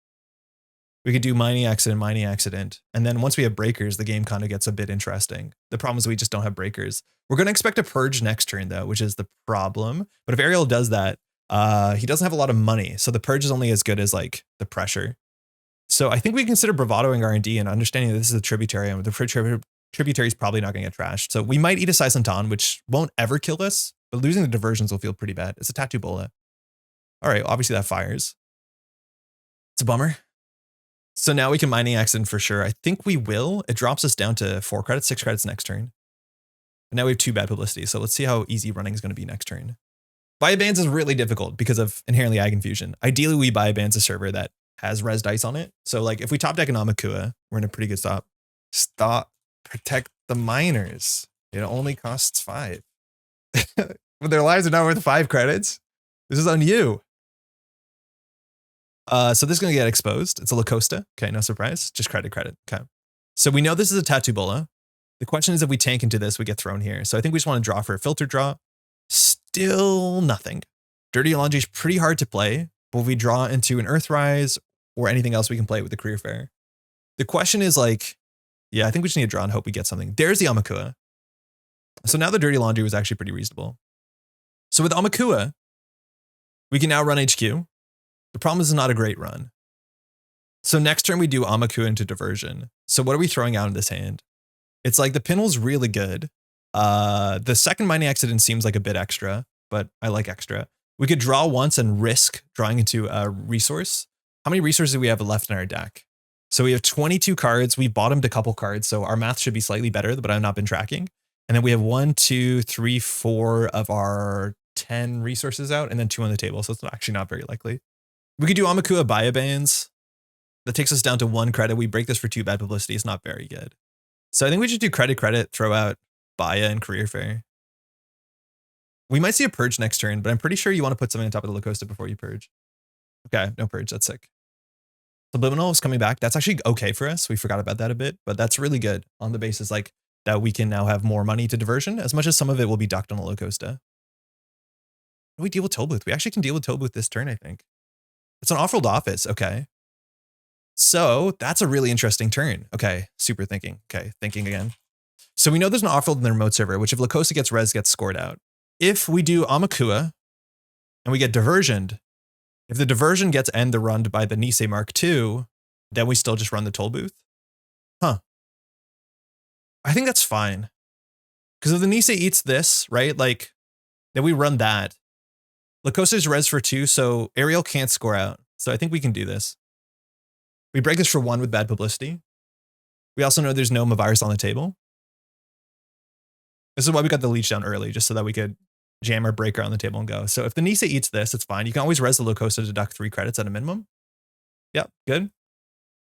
S1: We could do mining accident. And then once we have breakers, the game kind of gets a bit interesting. The problem is we just don't have breakers. We're going to expect a purge next turn though, which is the problem. But if Ariel does that, he doesn't have a lot of money. So the purge is only as good as like the pressure. So I think we consider bravadoing R&D and understanding that this is a tributary and the tributary is probably not going to get trashed. So we might eat a Saisentan, which won't ever kill us, but losing the diversions will feel pretty bad. It's a Tattoo Bola. All right, obviously that fires. It's a bummer. So now we can mining accident for sure. I think we will. It drops us down to 4 credits, 6 credits next turn. And now we have 2 bad publicity. So let's see how easy running is going to be next turn. Buy bans is really difficult because of inherently AgInfusion. Ideally, we buy bans a server that has res dice on it. So like if we top deck an Aumakua, we're in a pretty good stop. Stop. Protect the miners. It only costs 5. But their lives are not worth 5 credits. This is on you. So this is going to get exposed. It's a La Costa. Okay, no surprise. Just credit. Okay. So we know this is a Tattoo Bola. The question is if we tank into this, we get thrown here. So I think we just want to draw for a filter draw. Still nothing. Dirty Laundry is pretty hard to play, but if we draw into an Earthrise or anything else, we can play it with the Career Fair. The question is like, yeah, I think we just need to draw and hope we get something. There's the Aumakua. So now the Dirty Laundry was actually pretty reasonable. So with Aumakua, we can now run HQ. The problem is it's not a great run. So next turn we do Aumakua into diversion. So what are we throwing out in this hand? It's like the pinhole's really good. The second mining accident seems like a bit extra, but I like extra. We could draw once and risk drawing into a resource. How many resources do we have left in our deck? So we have 22 cards. We bottomed a couple cards, so our math should be slightly better, but I've not been tracking. And then we have 1, 2, 3, 4 of our 10 resources out, and then 2 on the table. So it's actually not very likely. We could do Aumakua Baya bans. That takes us down to 1 credit. We break this for 2 bad publicity. It's not very good. So I think we should do credit, throw out Baya and Career Fair. We might see a purge next turn, but I'm pretty sure you want to put something on top of the Lacosta before you purge. Okay, no purge. That's sick. Subliminal is coming back. That's actually okay for us. We forgot about that a bit, but that's really good on the basis like that we can now have more money to diversion, as much as some of it will be ducked on the Lacosta. We deal with Tollbooth. We actually can deal with Tollbooth this turn, I think. It's an off-rolled office. Okay. So that's a really interesting turn. Okay, super thinking. Okay, thinking again. So we know there's an off-rolled in the remote server, which if Lacosta gets res, gets scored out. If we do Aumakua and we get diversioned, if the diversion gets end the run by the Nisei Mark II, then we still just run the toll booth. Huh. I think that's fine. Because if the Nisei eats this, right, like, then we run that. Lacosta's res for 2, so Ariel can't score out. So I think we can do this. We break this for 1 with bad publicity. We also know there's no Mavirus on the table. This is why we got the leech down early, just so that we could jam our breaker on the table and go. So if the Nisei eats this, it's fine. You can always res the Lacosta to deduct 3 credits at a minimum. Yeah, good.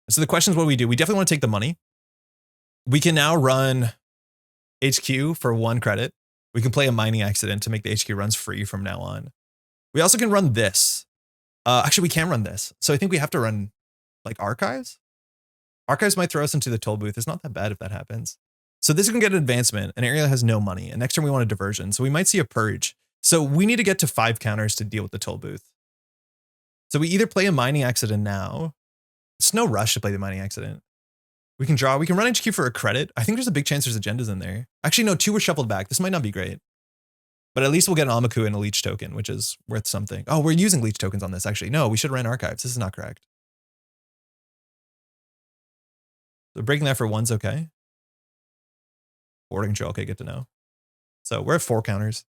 S1: So the question is what we do. We definitely want to take the money. We can now run HQ for 1 credit. We can play a mining accident to make the HQ runs free from now on. We also can run this. Actually, we can run this. So I think we have to run like archives. Archives might throw us into the toll booth. It's not that bad if that happens. So this can get an advancement, and Ariel has no money. And next turn we want a diversion. So we might see a purge. So we need to get to 5 counters to deal with the toll booth. So we either play a mining accident now. It's no rush to play the mining accident. We can draw. We can run HQ for a credit. I think there's a big chance there's agendas in there. Actually, no, 2 were shuffled back. This might not be great. But at least we'll get an Aumakua and a leech token, which is worth something. Oh, we're using leech tokens on this, actually. No, we should run archives. This is not correct. So breaking that for 1's okay. Boarding control, okay, good to know. So we're at 4 counters.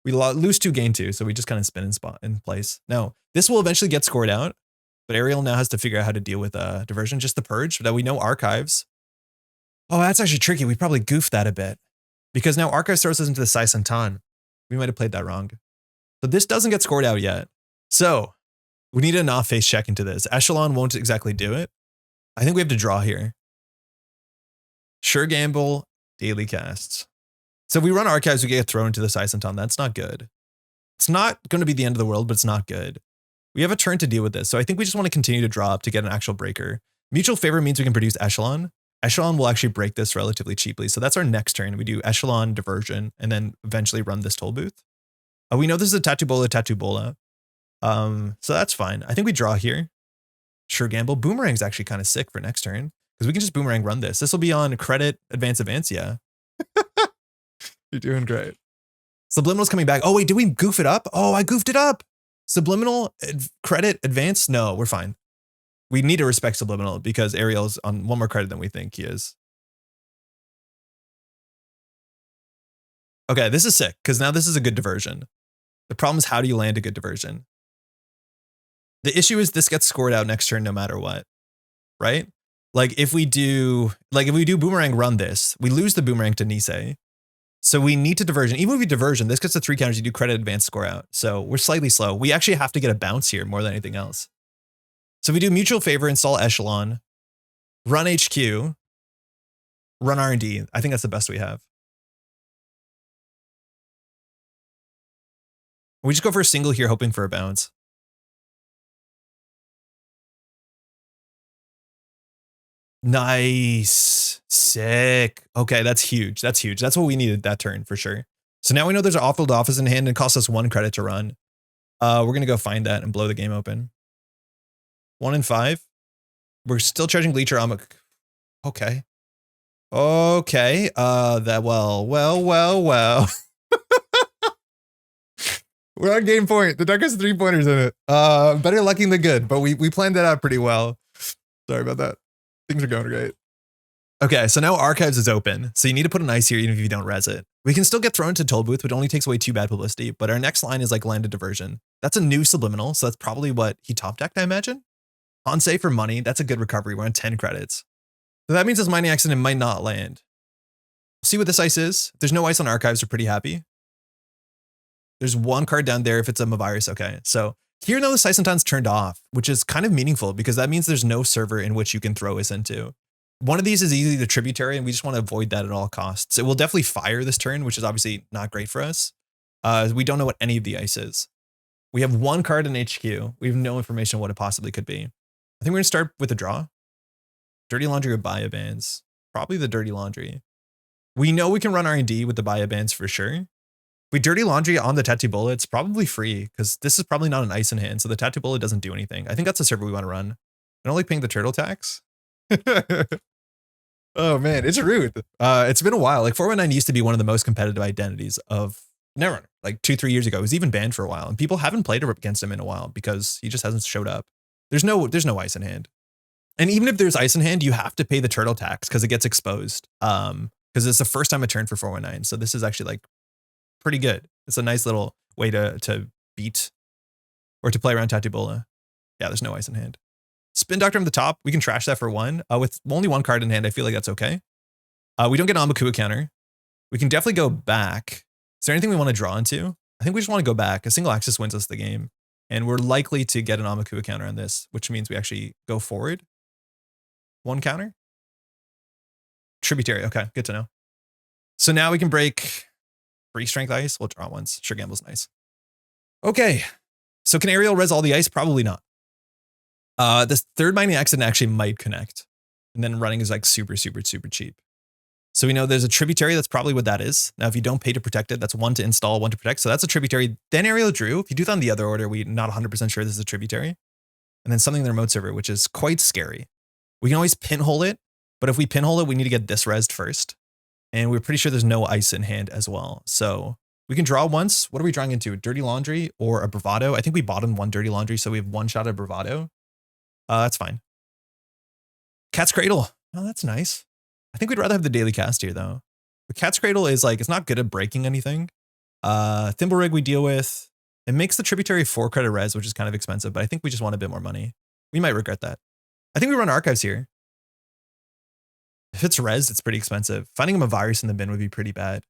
S1: We lose 2, gain 2, so we just kind of spin in place. No, this will eventually get scored out, but Ariel now has to figure out how to deal with diversion, just the purge, that we know archives. Oh, that's actually tricky. We probably goofed that a bit because now archives throws us into the Sai Santan. We might have played that wrong. So this doesn't get scored out yet. So we need an off-face check into this. Echelon won't exactly do it. I think we have to draw here. Sure gamble, daily casts. So if we run archives, we get thrown into the Sai Santan. That's not good. It's not going to be the end of the world, but it's not good. We have a turn to deal with this. So I think we just want to continue to draw up to get an actual breaker. Mutual favor means we can produce Echelon. Echelon will actually break this relatively cheaply. So that's our next turn. We do Echelon, diversion, and then eventually run this toll booth. We know this is a Tattoo Bola. So that's fine. I think we draw here. Sure gamble. Boomerang's actually kind of sick for next turn because we can just boomerang run this. This will be on credit, advance, yeah. You're doing great. Subliminal's coming back. Oh, wait, did we goof it up? Oh, I goofed it up. Subliminal, credit, advance. No, we're fine. We need to respect Subliminal because Ariel's on 1 more credit than we think he is. Okay, this is sick because now this is a good diversion. The problem is how do you land a good diversion? The issue is this gets scored out next turn no matter what, right? Like if we do boomerang run this, we lose the boomerang to Nisei. So we need to diversion. Even if we diversion, this gets to 3 counters, you do credit, advance, score out. So we're slightly slow. We actually have to get a bounce here more than anything else. So we do mutual favor, install Echelon, run HQ, run R&D. I think that's the best we have. We just go for a single here, hoping for a bounce. Nice. Sick. Okay, that's huge. That's huge. That's what we needed that turn for sure. So now we know there's an off-field office in hand and costs us 1 credit to run. We're going to go find that and blow the game open. 1 and 5. We're still charging Bleacher. Okay. Okay. Well. We're on game point. The deck has 3 pointers in it. Better lucking than good, but we planned that out pretty well. Sorry about that. Things are going great. Okay, so now archives is open. So you need to put an ice here even if you don't res it. We can still get thrown into toll booth, but it only takes away 2 bad publicity. But our next line is like landed diversion. That's a new subliminal. So that's probably what he top decked, I imagine. Hansei for money. That's a good recovery. We're on 10 credits. So that means this mining accident might not land. See what this ice is. If there's no ice on archives, we're pretty happy. There's one card down there if it's a Mavirus. Okay, so here now the Sisenton's turned off, which is kind of meaningful because that means there's no server in which you can throw us into. One of these is easily the tributary, and we just want to avoid that at all costs. It will definitely fire this turn, which is obviously not great for us. We don't know what any of the ice is. We have one card in HQ. We have no information on what it possibly could be. I think we're going to start with a draw. Dirty Laundry or Bio Bands. Probably the Dirty Laundry. We know we can run R&D with the Bio Bands for sure. If we Dirty Laundry on the Tattoo Bullet, it's probably free because this is probably not an ice in hand, so the Tattoo Bullet doesn't do anything. I think that's the server we want to run. I don't like paying the turtle tax. Oh man, it's rude. It's been a while. Like 419 used to be one of the most competitive identities of Netrunner. Like 2-3 years ago, it was even banned for a while, and people haven't played against him in a while because he just hasn't showed up. There's no ice in hand, and even if there's ice in hand, you have to pay the turtle tax because it gets exposed. Because it's the first time a turn for 419, so this is actually like pretty good. It's a nice little way to beat or to play around Tattoo Bola. Yeah, there's no ice in hand. Spin Doctor on the top, we can trash that for one. With only one card in hand, I feel like that's okay. We don't get an Aumakua counter. We can definitely go back. Is there anything we want to draw into? I think we just want to go back. A single axis wins us the game. And we're likely to get an Aumakua counter on this, which means we actually go forward. One counter. Tributary, okay, good to know. So now we can break 3 strength ice. We'll draw once. Sure, gamble's nice. Okay, so can Ariel res all the ice? Probably not. This third mining accident actually might connect. And then running is like super cheap. So we know there's a tributary. That's probably what that is. Now, if you don't pay to protect it, that's 1 to install, 1 to protect. So that's a tributary. Then Ariel drew. If you do that on the other order, we're not 100% sure this is a tributary. And then something in the remote server, which is quite scary. We can always pinhole it, but if we pinhole it, we need to get this resed first. And we're pretty sure there's no ice in hand as well. So we can draw once. What are we drawing into? A Dirty Laundry or a Bravado? I think we bottomed one Dirty Laundry, so we have one shot at Bravado. That's fine. Cat's Cradle. Oh, that's nice. I think we'd rather have the daily cast here though. The Cat's Cradle is like, it's not good at breaking anything. Thimble Rig we deal with. It makes the tributary 4 credit res, which is kind of expensive, but I think we just want a bit more money. We might regret that. I think we run archives here. If it's res, it's pretty expensive. Finding a Mavirus in the bin would be pretty bad.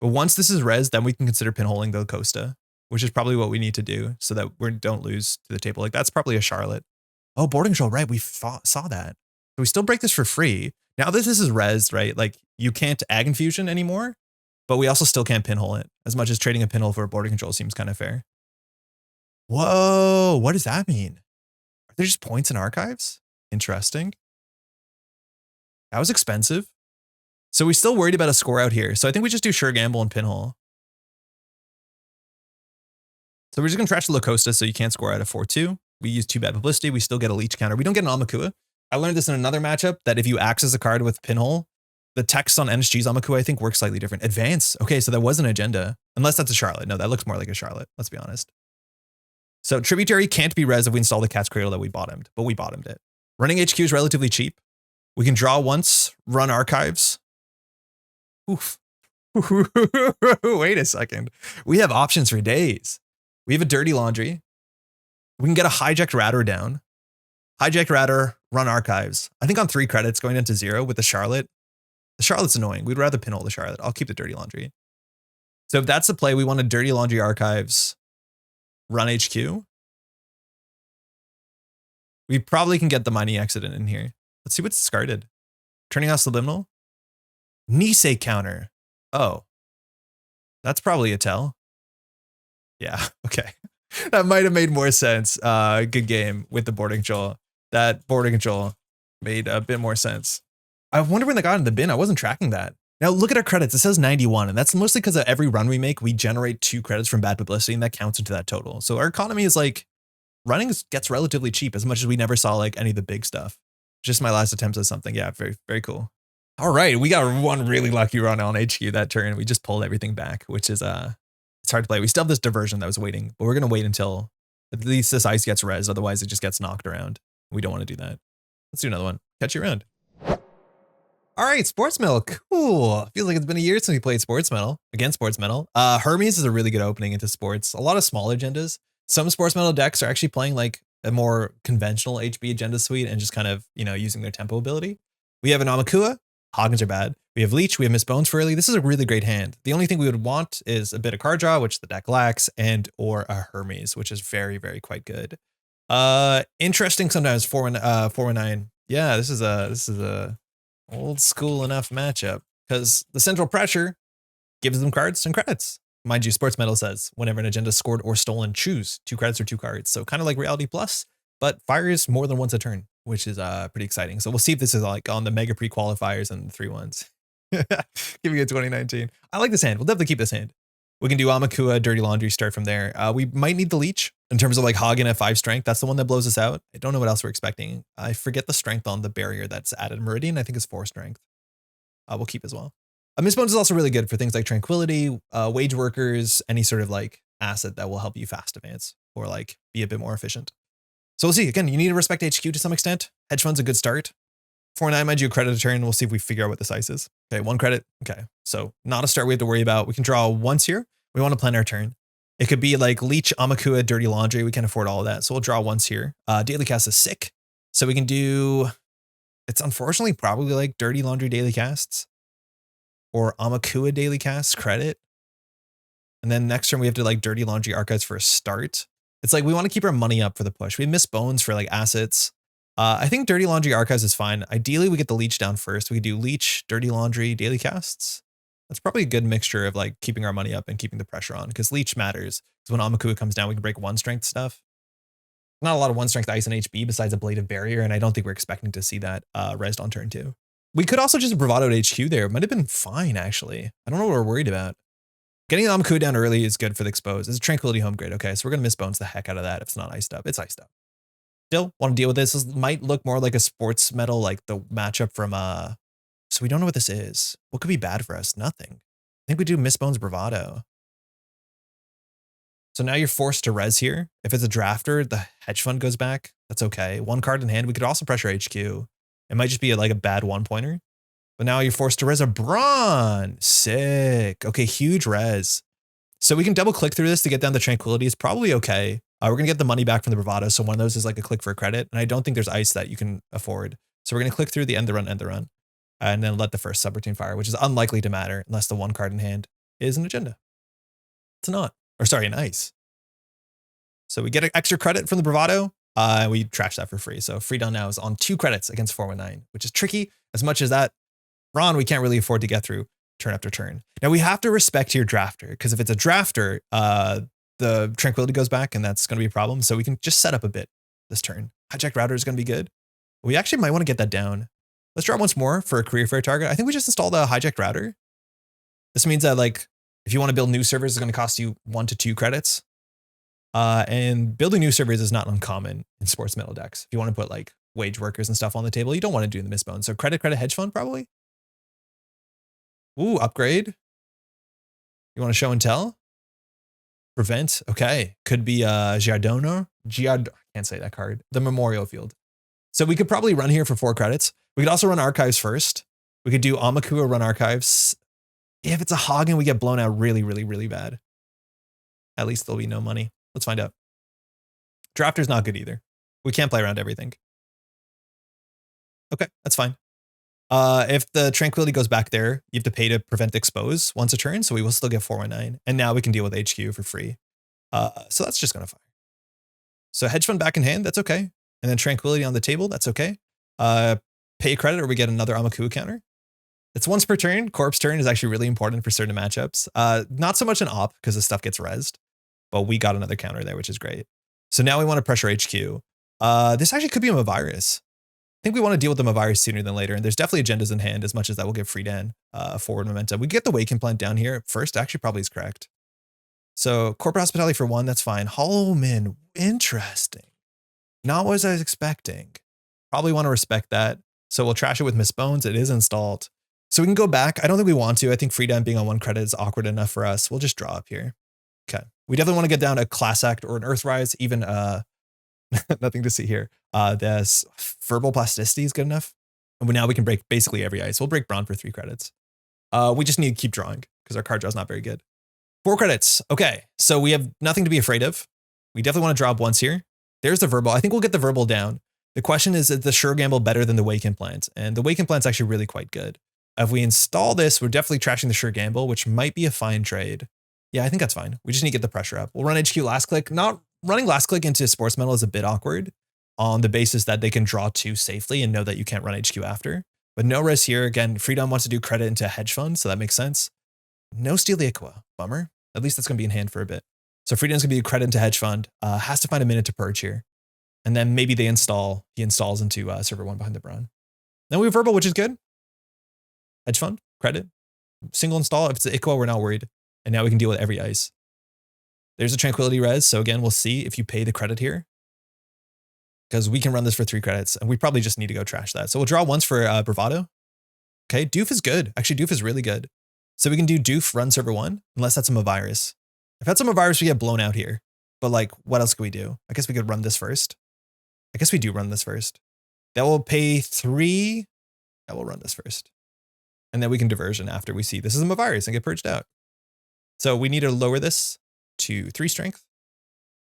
S1: But once this is res, then we can consider pinholing the Costa, which is probably what we need to do so that we don't lose to the table. Like that's probably a Charlotte. Oh, boarding control, right? We saw that. So we still break this for free. Now this is res, right? Like you can't AgInfusion anymore, but we also still can't pinhole it. As much as trading a pinhole for a boarding control seems kind of fair. Whoa, what does that mean? Are there just points in archives? Interesting. That was expensive. So we still worried about a score out here. So I think we just do sure gamble and pinhole. So we're just going to trash the Costa so you can't score out of 4-2. We use 2 bad publicity. We still get a leech counter. We don't get an Aumakua. I learned this in another matchup that if you access a card with pinhole, the text on NSG's Aumakua I think works slightly different. Advance. Okay, so that was an agenda. Unless that's a Charlotte. No, that looks more like a Charlotte. Let's be honest. So tributary can't be res if we install the Cat's Cradle that we bottomed, but we bottomed it. Running HQ is relatively cheap. We can draw once, run archives. Oof. Wait a second. We have options for days. We have a Dirty Laundry. We can get a hijacked Ratter down. Hijacked Ratter, run archives. I think on 3 credits going into 0 with the Charlotte. The Charlotte's annoying. We'd rather pinhole the Charlotte. I'll keep the Dirty Laundry. So if that's the play, we want a Dirty Laundry archives, run HQ. We probably can get the mining accident in here. Let's see what's discarded. Turning off Subliminal. Nisei counter. Oh. That's probably a tell. Yeah, okay. That might have made more sense. Good game with the boarding control. That boarding control made a bit more sense. I wonder when they got in the bin. I wasn't tracking that. Now look at our credits. It says 91, and that's mostly because of every run we make, we generate 2 credits from bad publicity, and that counts into that total. So our economy is like, running gets relatively cheap as much as we never saw like any of the big stuff. Just my last attempt at something. Yeah, very, very cool. All right, we got one really lucky run on HQ that turn. We just pulled everything back, which is it's hard to play. We still have this diversion that was waiting, but we're gonna wait until at least this ice gets res. Otherwise, it just gets knocked around. We don't want to do that. Let's do another one. Catch you around. All right, Sportsmetal, cool. Feels like it's been a year since we played Sportsmetal. Again, Sportsmetal. Hermes is a really good opening into sports. A lot of smaller agendas. Some Sportsmetal decks are actually playing like a more conventional HB agenda suite and just kind of, you know, using their tempo ability. We have an Aumakua. Hoggins are bad. We have Leech, we have Miss Bones for early. This is a really great hand. The only thing we would want is a bit of card draw, which the deck lacks, and or a Hermes, which is very, very quite good. Interesting sometimes 4-9. Yeah, this is a old school enough matchup because the central pressure gives them cards and credits. Mind you, Sportsmetal says whenever an agenda is scored or stolen, choose 2 credits or 2 cards. So kind of like Reality Plus, but fires more than once a turn, which is pretty exciting. So we'll see if this is like on the mega pre-qualifiers and the 3-1s. Giving it 2019. I like this hand. We'll definitely keep this hand. We can do Aumakua, Dirty Laundry, start from there. We might need the Leech in terms of like Hagen at 5 strength. That's the one that blows us out. I don't know what else we're expecting. I forget the strength on the barrier that's added. Meridian, I think, is 4 strength. We'll keep as well. Miss Bones is also really good for things like Tranquility, wage workers, any sort of like asset that will help you fast advance or like be a bit more efficient. So we'll see. Again, you need to respect HQ to some extent. Hedge Fund's a good start. 4-9 might do a credit a turn. We'll see if we figure out what the size is. Okay, 1 credit. Okay, so not a start we have to worry about. We can draw once here. We want to plan our turn. It could be like Leech, Aumakua, Dirty Laundry. We can afford all of that. So we'll draw once here. Daily Cast is sick. So we can do, it's unfortunately probably like Dirty Laundry Daily Casts or Aumakua Daily Casts credit. And then next turn we have to like Dirty Laundry Archives for a start. It's like we want to keep our money up for the push. We miss Bones for like assets. I think Dirty Laundry Archives is fine. Ideally, we get the Leech down first. We could do Leech, Dirty Laundry, Daily Casts. That's probably a good mixture of like keeping our money up and keeping the pressure on because Leech matters. Because when Aumakua comes down, we can break 1 strength stuff. Not a lot of 1 strength ice and HB besides a Blade of Barrier, and I don't think we're expecting to see that resed on turn 2. We could also just Bravado HQ there. It might have been fine, actually. I don't know what we're worried about. Getting Aumakua down early is good for the expose. It's a Tranquility home grade. Okay, so we're going to Miss Bones the heck out of that if it's not iced up. It's iced up. Still want to deal with this. This might look more like a Sportsmetal, like the matchup from so we don't know what this is. What could be bad for us? Nothing. I think we do Miss Bones Bravado. So now you're forced to res here. If it's a drafter, the hedge fund goes back. That's okay. 1 card in hand. We could also pressure HQ. It might just be like a bad 1-pointer. But now you're forced to res a Brawn. Sick. Okay, huge res. So we can double click through this to get down the Tranquility. It's probably okay. We're going to get the money back from the Bravado. So one of those is like a click for a credit. And I don't think there's ice that you can afford. So we're going to click through the end the run, and then let the first subroutine fire, which is unlikely to matter unless the 1 card in hand is an agenda. It's not. Or sorry, an ice. So we get an extra credit from the Bravado. We trash that for free. So Freedom now is on 2 credits against 4-9, which is tricky as much as that Ron we can't really afford to get through turn after turn. Now we have to respect your drafter because if it's a drafter, the Tranquility goes back and that's going to be a problem. So we can just set up a bit this turn. Hijacked Router is going to be good. We actually might want to get that down. Let's draw once more for a career fair target. I think we just installed a hijacked router. This means that like if you want to build new servers, it's going to cost you 1 to 2 credits. And building new servers is not uncommon in Sportsmetal decks. If you want to put like wage workers and stuff on the table, you don't want to do the Miss Bones. So credit hedge fund probably. Ooh, upgrade. You want to show and tell? Prevent. Okay. Could be Giardino. I can't say that card. The Memorial Field. So we could probably run here for 4 credits. We could also run Archives first. We could do Aumakua, run Archives. If it's a Hagen, we get blown out really, really, really bad. At least there'll be no money. Let's find out. Drafter's not good either. We can't play around everything. Okay, that's fine. If the Tranquility goes back there, you have to pay to prevent expose once a turn, so we will still get 4-9. And now we can deal with HQ for free. So that's just going to fire. So Hedge Fund back in hand, that's okay. And then Tranquility on the table, that's okay. Pay a credit or we get another Aumakua counter. It's once per turn. Corpse turn is actually really important for certain matchups. Not so much an op because the stuff gets rezzed, but we got another counter there, which is great. So now we want to pressure HQ. This actually could be a Mavirus. I think we want to deal with the Mavirus sooner than later, and there's definitely agendas in hand as much as that will give Freedan forward momentum. We get the Wake Implant down here first, actually probably is correct. So Corporate Hospitality for 1, that's fine. Holloman, interesting. Not what I was expecting. Probably want to respect that. So we'll trash it with Miss Bones. It is installed. So we can go back. I don't think we want to. I think Freedan being on 1 credit is awkward enough for us. We'll just draw up here. Okay. We definitely want to get down a Class Act or an Earthrise, even nothing to see here. This Verbal Plasticity is good enough. And now we can break basically every ice. We'll break Brawn for 3 credits. We just need to keep drawing because our card draw is not very good. 4 credits. Okay. So we have nothing to be afraid of. We definitely want to draw up once here. There's the Verbal. I think we'll get the Verbal down. The question is the Sure Gamble better than the Wake Implant? And the Wake Implant's actually really quite good. If we install this, we're definitely trashing the sure gamble, which might be a fine trade. Yeah, I think that's fine. We just need to get the pressure up. We'll run HQ last click. Not running last click into Sportsmetal is a bit awkward on the basis that they can draw 2 safely and know that you can't run HQ after. But no res here. Again, Freedom wants to do credit into Hedge Funds, so that makes sense. No steal the Aqua. Bummer. At least that's going to be in hand for a bit. So Freedom's going to be a credit into Hedge Fund. Has to find a minute to purge here. And then maybe they install. He installs into server 1 behind the Braun. Then we have Verbal, which is good. Hedge Fund, credit. Single install. If it's the Iqua, we're not worried. And now we can deal with every ice. There's a Tranquility res. So again, we'll see if you pay the credit here. Because we can run this for 3 credits. And we probably just need to go trash that. So we'll draw once for Bravado. Okay, Doof is good. Actually, Doof is really good. So we can do Doof, run server 1, unless that's a Mavirus. If that's a Mavirus, we get blown out here. But like, what else could we do? I guess we could run this first. I guess we do run this first. That will pay 3. That will run this first. And then we can diversion after we see this is a Mavirus and get purged out. So we need to lower this to 3 strength.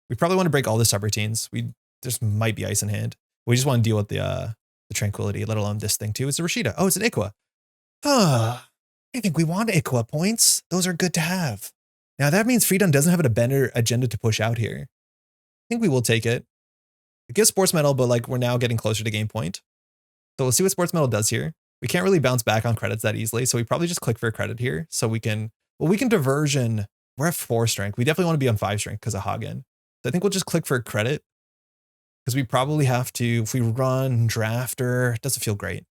S1: We probably want to break all the subroutines. There's might be ice in hand. We just want to deal with the Tranquility, let alone this thing too. It's a Rashida. Oh, it's an Iqua. I think we want Iqua points. Those are good to have. Now that means Freedom doesn't have a better agenda to push out here. I think we will take it. It gives Sportsmetal, but like we're now getting closer to game point. So we'll see what Sportsmetal does here. We can't really bounce back on credits that easily. So we probably just click for a credit here. So we can diversion. We're at 4 strength. We definitely want to be on 5 strength because of Hagen. So I think we'll just click for a credit because we probably have to, if we run drafter, it doesn't feel great.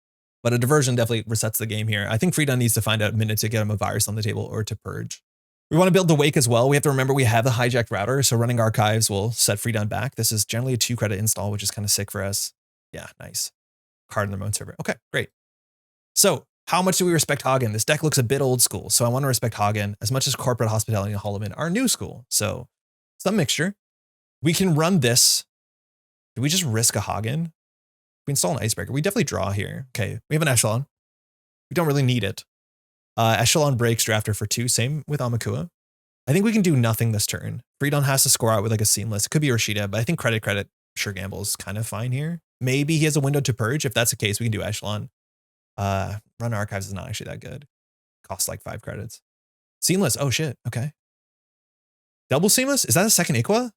S1: But a diversion definitely resets the game here. I think Freedom needs to find out a minute to get him a virus on the table or to purge. We want to build the wake as well. We have to remember we have the hijacked router, so running archives will set Freedom back. This is generally a 2 credit install, which is kind of sick for us. Yeah, nice. Card in the remote server. Okay, great. So how much do we respect Hagen? This deck looks a bit old school, so I want to respect Hagen as much as Corporate Hospitality and Holloman are new school. So some mixture. We can run this. Do we just risk a Hagen? We install an Icebreaker. We definitely draw here. Okay, we have an Echelon. We don't really need it. Echelon breaks drafter for 2. Same with Aumakua. I think we can do nothing this turn. Freedom has to score out with like a seamless. It could be Rashida, but I think credit, sure gamble is kind of fine here. Maybe he has a window to purge. If that's the case, we can do Echelon. Run archives is not actually that good. Costs like 5 credits. Seamless. Oh shit. Okay. Double seamless? Is that a second Iqua?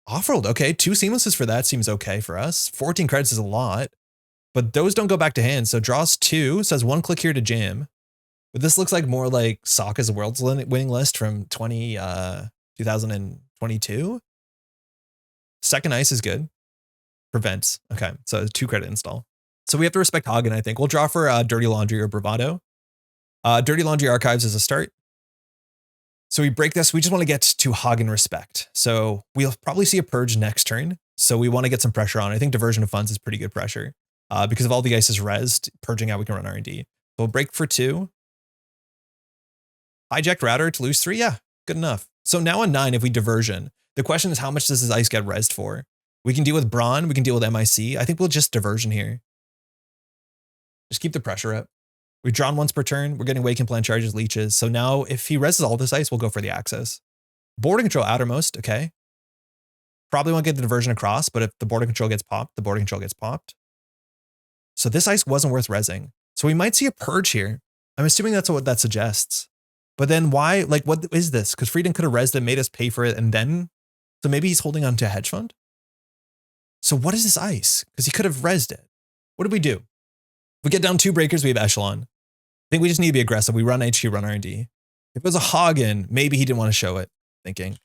S1: Off-rolled. Okay. 2 seamlesses for that seems okay for us. 14 credits is a lot, but those don't go back to hand. So draws 2, says 1 click here to jam. But this looks like more like Sokka's world's winning list from 2022. Second ice is good. Prevents. Okay. So 2 credit install. So we have to respect Hagen, I think. We'll draw for Dirty Laundry or Bravado. Dirty Laundry archives is a start. So we break this. We just want to get to Hagen respect. So we'll probably see a purge next turn. So we want to get some pressure on. I think diversion of funds is pretty good pressure. Because of all the ices rezzed, purging out, we can run R&D. So we'll break for 2. Hijacked router to lose 3. Yeah, good enough. So now on 9, if we diversion, the question is how much does this ice get rezzed for? We can deal with Braun. We can deal with MIC. I think we'll just diversion here. Just keep the pressure up. We've drawn once per turn. We're getting wake and plant charges, leeches. So now if he reses all this ice, we'll go for the access. Border control outermost. Okay. Probably won't get the diversion across, but if the border control gets popped, the border control gets popped. So this ice wasn't worth rezzing. So we might see a purge here. I'm assuming that's what that suggests. But then why, like, what is this? Because Freedom could have rezzed it, made us pay for it, and then, so maybe he's holding on to a hedge fund? So what is this ice? Because he could have rezzed it. What did we do? We get down 2 breakers, we have Echelon. I think we just need to be aggressive. We run HQ, run R&D. If it was a Hagen, maybe he didn't want to show it, thinking. If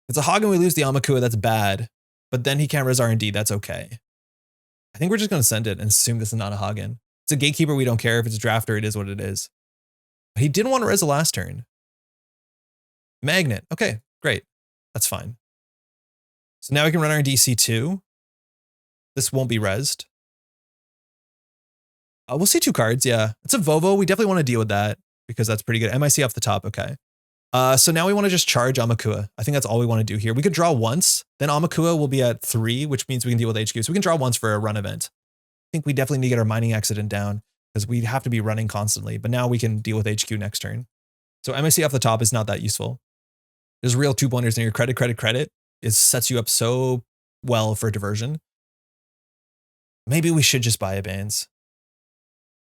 S1: it's a Hagen, we lose the Aumakua, that's bad. But then he can't res R&D, that's okay. I think we're just going to send it and assume this is not a Hagen. It's a gatekeeper, we don't care. If it's a drafter, it is what it is. But he didn't want to res the last turn. Magnet, okay, great. That's fine. So now we can run our DC2. This won't be rezzed. We'll see 2 cards, yeah. It's a Vovo. We definitely want to deal with that because that's pretty good. MIC off the top, okay. So now we want to just charge Aumakua. I think that's all we want to do here. We could draw once, then Aumakua will be at 3, which means we can deal with HQ. So we can draw once for a run event. I think we definitely need to get our mining accident down because we have to be running constantly, but now we can deal with HQ next turn. So MIC off the top is not that useful. There's real 2-pointers in your credit. It sets you up so well for diversion. Maybe we should just buy a bands.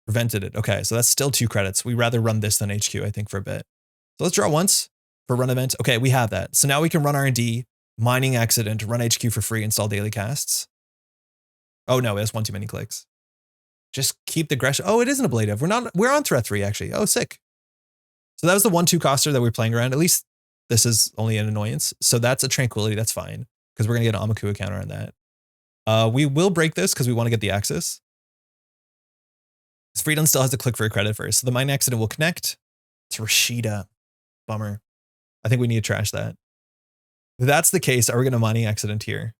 S1: Prevented it. Okay, so that's still 2 credits. We'd rather run this than HQ, I think, for a bit. So let's draw once for run event. Okay, we have that. So now we can run R&D, mining accident, run HQ for free, install daily casts. Oh no, that's one too many clicks. Just keep the aggression. Oh, it isn't ablative. We're on threat 3 actually. Oh, sick. So that was the 1/2 coster that we were playing around. At least this is only an annoyance. So that's a tranquility. That's fine because we're gonna get an Aumakua counter on that. We will break this because we want to get the axis. Freedom still has to click for a credit first. So the mine accident will connect. It's Rashida. Bummer. I think we need to trash that. If that's the case, are we going to mining accident here?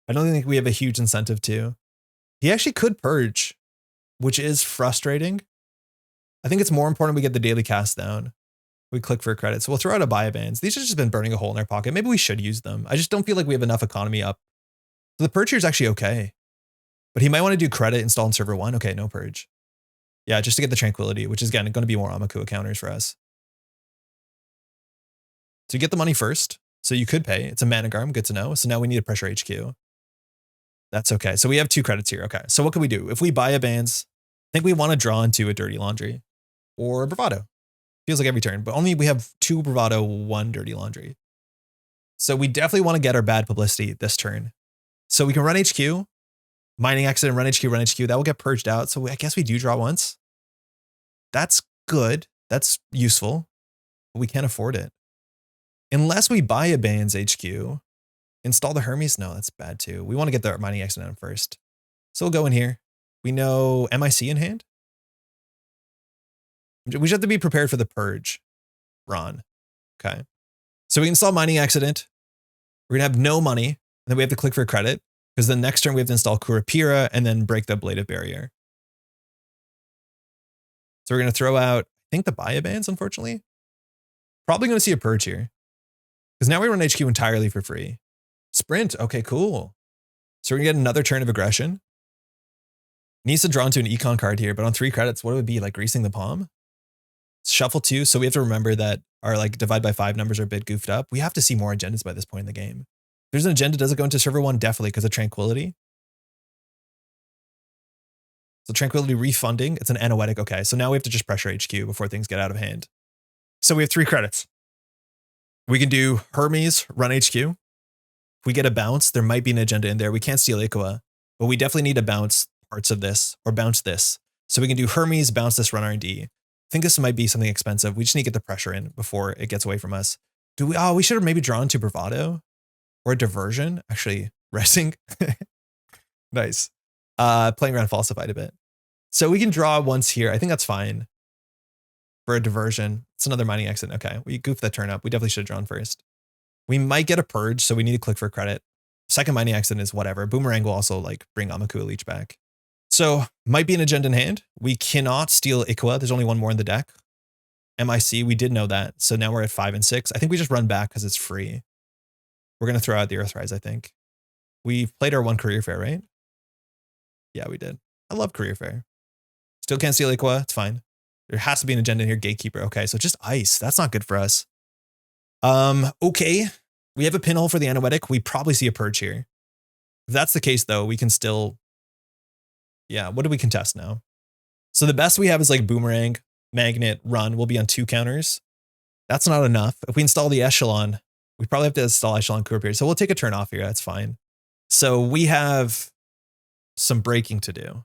S1: I don't think we have a huge incentive to. He actually could purge, which is frustrating. I think it's more important we get the daily cast down. We click for a credit. So we'll throw out a buy bands. These have just been burning a hole in our pocket. Maybe we should use them. I just don't feel like we have enough economy up. So the purge here is actually okay. But he might want to do credit, install in server 1. Okay, no purge. Yeah, just to get the tranquility, which is, again, going to be more Aumakua counters for us. So you get the money first. So you could pay. It's a Managarm. Good to know. So now we need a pressure HQ. That's okay. So we have 2 credits here. Okay. So what can we do? If we buy a bands, I think we want to draw into a dirty laundry or a bravado. Feels like every turn, but only we have 2 bravado, 1 dirty laundry. So we definitely want to get our bad publicity this turn. So we can run HQ. Mining accident, run HQ, run HQ. That will get purged out. So I guess we do draw once. That's good. That's useful. But we can't afford it. Unless we buy a bands HQ. Install the Hermes? No, that's bad too. We want to get the mining accident on first. So we'll go in here. We know MIC in hand. We just have to be prepared for the purge. Ron. Okay. So we install mining accident. We're going to have no money. And then we have to click for a credit. Because the next turn we have to install Kurapira and then break the ablative barrier. So we're going to throw out, I think, the buy bands, unfortunately. Probably going to see a purge here. Because now we run HQ entirely for free. Sprint. Okay, cool. So we're going to get another turn of aggression. Needs to draw into an Econ card here, but on 3 credits, what would it be? Like greasing the palm? Shuffle 2. So we have to remember that our like divide by 5 numbers are a bit goofed up. We have to see more agendas by this point in the game. If there's an agenda, does it go into server 1? Definitely, because of tranquility. So tranquility refunding. It's an anoetic. Okay, so now we have to just pressure HQ before things get out of hand. So we have 3 credits. We can do Hermes, run HQ. If we get a bounce, there might be an agenda in there. We can't steal Econ, but we definitely need to bounce parts of this or bounce this. So we can do Hermes, bounce this, run R&D. I think this might be something expensive. We just need to get the pressure in before it gets away from us. Do we? Oh, we should have maybe drawn to Bravado. Or a diversion, actually resting. Nice. Playing around falsified a bit. So we can draw once here. I think that's fine. For a diversion. It's another mining accident. Okay, we goofed that turn up. We definitely should have drawn first. We might get a purge, so we need to click for a credit. Second mining accident is whatever. Boomerang will also like bring Aumakua Leech back. So might be an agenda in hand. We cannot steal Econ. There's only 1 more in the deck. MIC, we did know that. So now we're at 5 and 6. I think we just run back because it's free. We're going to throw out the Earthrise, I think. We played our 1 career fair, right? Yeah, we did. I love career fair. Still can't steal Econ. It's fine. There has to be an agenda in here. Gatekeeper. Okay, so just ice. That's not good for us. Okay. We have a pinhole for the anoetic. We probably see a purge here. If that's the case, though, we can still... Yeah, what do we contest now? So the best we have is like Boomerang, Magnet, Run. We'll be on 2 counters. That's not enough. If we install the Echelon... We probably have to install Echelon Core Period. So we'll take a turn off here. That's fine. So we have some breaking to do.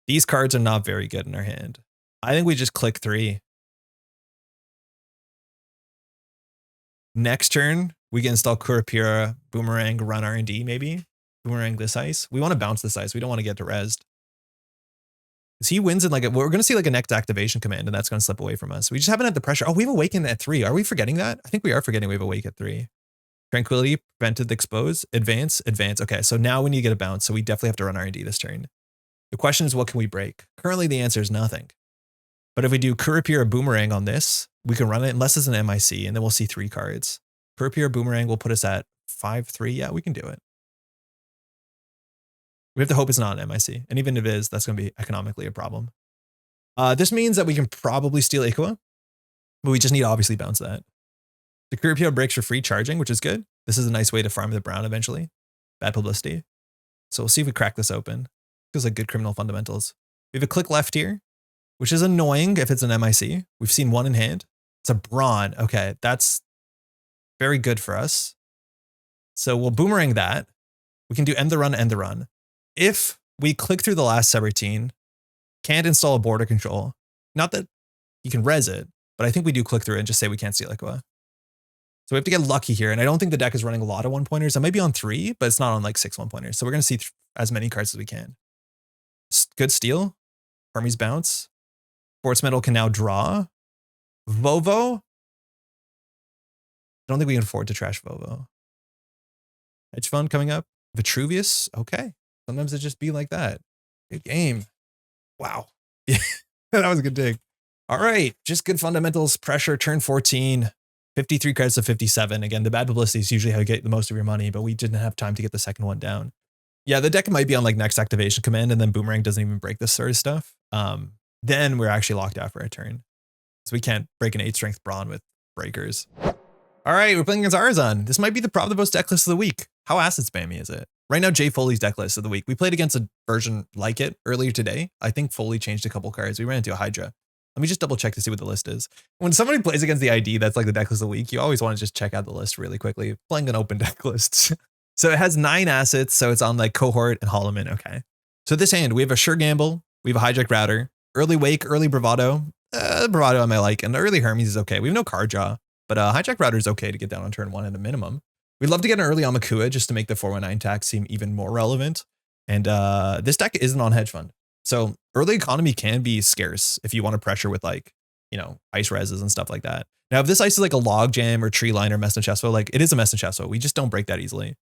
S1: These cards are not very good in our hand. I think we just click 3. Next turn, we can install Kurapira, Boomerang, run R&D maybe. Boomerang this ice. We want to bounce this ice. We don't want to get to rezzed. Because he wins in like we're going to see like a next activation command and that's going to slip away from us. We just haven't had the pressure. Oh, we have Awaken at 3. Are we forgetting that? I think we are forgetting we have Awake at 3. Tranquility, prevented the expose, advance, advance. Okay, so now we need to get a bounce. So we definitely have to run R&D this turn. The question is, what can we break? Currently, the answer is nothing. But if we do Kurapira Boomerang on this, we can run it unless it's an MIC and then we'll see 3 cards. Kurapira Boomerang will put us at 5-3. Yeah, we can do it. We have to hope it's not an MIC. And even if it is, that's going to be economically a problem. This means that we can probably steal Econ, but we just need to obviously bounce that. The Kurapira breaks for free charging, which is good. This is a nice way to farm the brown eventually. Bad publicity. So we'll see if we crack this open. Feels like good criminal fundamentals. We have a click left here, which is annoying if it's an MIC. We've seen one in hand. It's a brawn. Okay, that's very good for us. So we'll boomerang that. We can do end the run, end the run. If we click through the last subroutine, can't install a border control. Not that you can res it, but I think we do click through it and just say we can't see Aumakua. So we have to get lucky here. And I don't think the deck is running a lot of 1-pointers. It might be on 3, but it's not on like 6 1-pointers. So we're going to see as many cards as we can. Good steal. Hermes bounce. Sportsmetal can now draw. Vovo. I don't think we can afford to trash Vovo. Hedge Fund coming up. Vitruvius. Okay. Sometimes it just be like that. Good game. Wow. Yeah, that was a good dig. All right. Just good fundamentals. Pressure, turn 14. 53 cards to 57. Again, the bad publicity is usually how you get the most of your money, but we didn't have time to get the second one down. Yeah, the deck might be on like next activation command, and then Boomerang doesn't even break this sort of stuff. Then we're actually locked out for a turn. So we can't break an 8 strength brawn with breakers. All right, we're playing against Arzon. This might be the Pravdivost deck list of the week. How acid spammy is it? Right now, Jay Foley's deck list of the week. We played against a version like it earlier today. I think Foley changed a couple cards. We ran into a Hydra. Let me just double check to see what the list is. When somebody plays against the ID that's like the deck list of the week, you always want to just check out the list really quickly. Playing an open deck list. So it has 9 assets. So it's on like Cohort and Holloman. Okay. So this hand, we have a Sure Gamble. We have a Hijack Router. Early Wake, early Bravado. Bravado I might like. And the early Hermes is okay. We have no card draw. But Hijack Router is okay to get down on turn 1 at a minimum. We'd love to get an early Aumakua just to make the 419 tax seem even more relevant. And this deck isn't on Hedge Fund. So early economy can be scarce if you want to pressure with like, you know, ice reses and stuff like that. Now, if this ice is like a log jam or tree line or mess and Chesto, like it is a mess and Chesto. We just don't break that easily.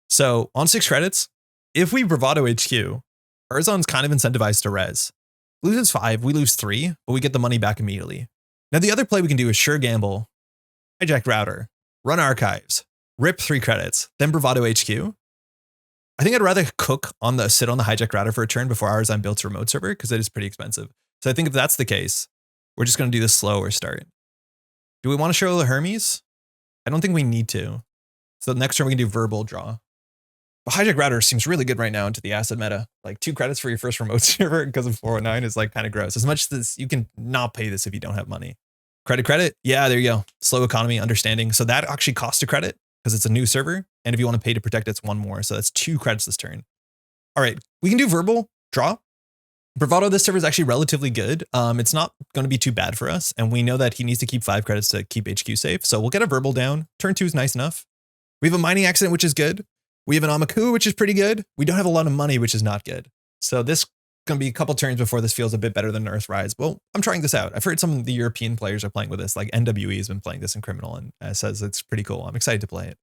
S1: So on 6 credits, if we Bravado HQ, Arzon's kind of incentivized to res. Loses 5, we lose 3, but we get the money back immediately. Now, the other play we can do is Sure Gamble, Hijack Router, run Archives, rip 3 credits, then Bravado HQ. I think I'd rather sit on the Hijack Router for a turn before Arzon builds a remote server because it is pretty expensive. So I think if that's the case, we're just going to do this slow or start. Do we want to show the Hermes? I don't think we need to. So next turn we can do verbal draw. But Hijack Router seems really good right now into the acid meta. Like 2 credits for your first remote server because of 409 is like kind of gross. As much as you can not pay this if you don't have money. Credit. Yeah, there you go. Slow economy, understanding. So that actually costs a credit because it's a new server. And if you want to pay to protect, it's 1 more. So that's 2 credits this turn. All right, we can do verbal draw. Bravado, this server is actually relatively good. It's not going to be too bad for us. And we know that he needs to keep 5 credits to keep HQ safe. So we'll get a verbal down. Turn 2 is nice enough. We have a mining accident, which is good. We have an Aumakua, which is pretty good. We don't have a lot of money, which is not good. So this is going to be a couple turns before this feels a bit better than Earthrise. Well, I'm trying this out. I've heard some of the European players are playing with this. Like NWE has been playing this in Criminal and says it's pretty cool. I'm excited to play it.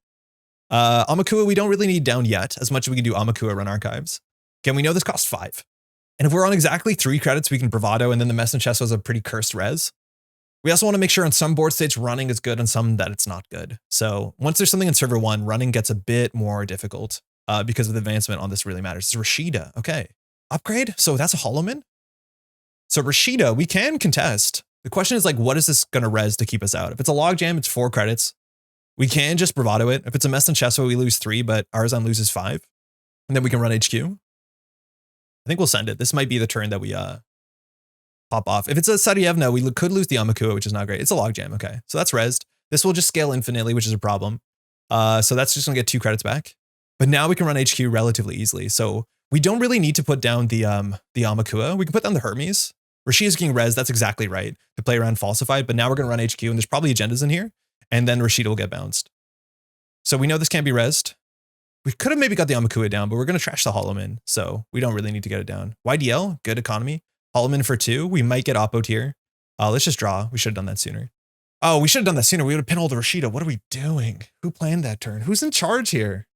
S1: Aumakua, we don't really need down yet, as much as we can do Aumakua run Archives. Again, we know this costs 5. And if we're on exactly 3 credits, we can Bravado, and then the Mess and Chesto is a pretty cursed res. We also want to make sure on some board states running is good and some that it's not good. So once there's something in server 1, running gets a bit more difficult because of the advancement on this really matters. It's Rashida. Okay. Upgrade. So that's a Holloman. So Rashida, we can contest. The question is like, what is this going to res to keep us out? If it's a logjam, it's 4 credits. We can just Bravado it. If it's a Mess and Chesto, we lose 3, but Arzon loses 5. And then we can run HQ. I think we'll send it. This might be the turn that we pop off. If it's a Sarievna, we could lose the Aumakua, which is not great. It's a logjam. Okay. So that's resed. This will just scale infinitely, which is a problem. So that's just going to get 2 credits back. But now we can run HQ relatively easily. So we don't really need to put down the Aumakua. We can put down the Hermes. Rashida's getting res. That's exactly right. To play around falsified. But now we're going to run HQ, and there's probably agendas in here. And then Rashida will get bounced. So we know this can't be resed. We could have maybe got the Aumakua down, but we're going to trash the Holloman. So we don't really need to get it down. YDL, good economy. Holloman for 2. We might get Oppo tier. Let's just draw. We should have done that sooner. Oh, we should have done that sooner. We would have pinholed Rashida. What are we doing? Who planned that turn? Who's in charge here?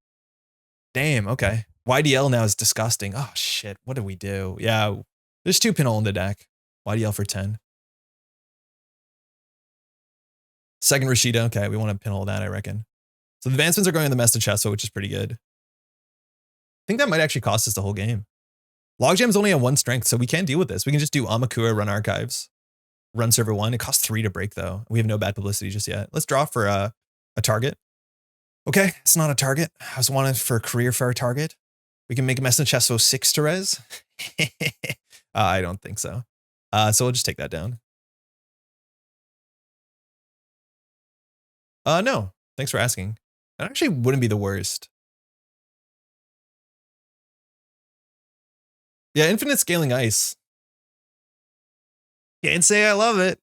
S1: Damn, okay. YDL now is disgusting. Oh, shit. What did we do? Yeah, there's 2 pinhole in the deck. YDL for 10. Second Rashida. Okay, we want to pinhole that, I reckon. So the advancements are going in the Mess and Chesto, which is pretty good. I think that might actually cost us the whole game. Logjam's only on 1 strength, so we can deal with this. We can just do Aumakua, run Archives, run server 1. It costs 3 to break, though. We have no bad publicity just yet. Let's draw for a target. Okay, it's not a target. I was wanted for a career fair target. We can make Mess and Chesto 6 to res. I don't think so. So we'll just take that down. No, thanks for asking. That actually wouldn't be the worst. Yeah, infinite scaling ice. Can't say I love it.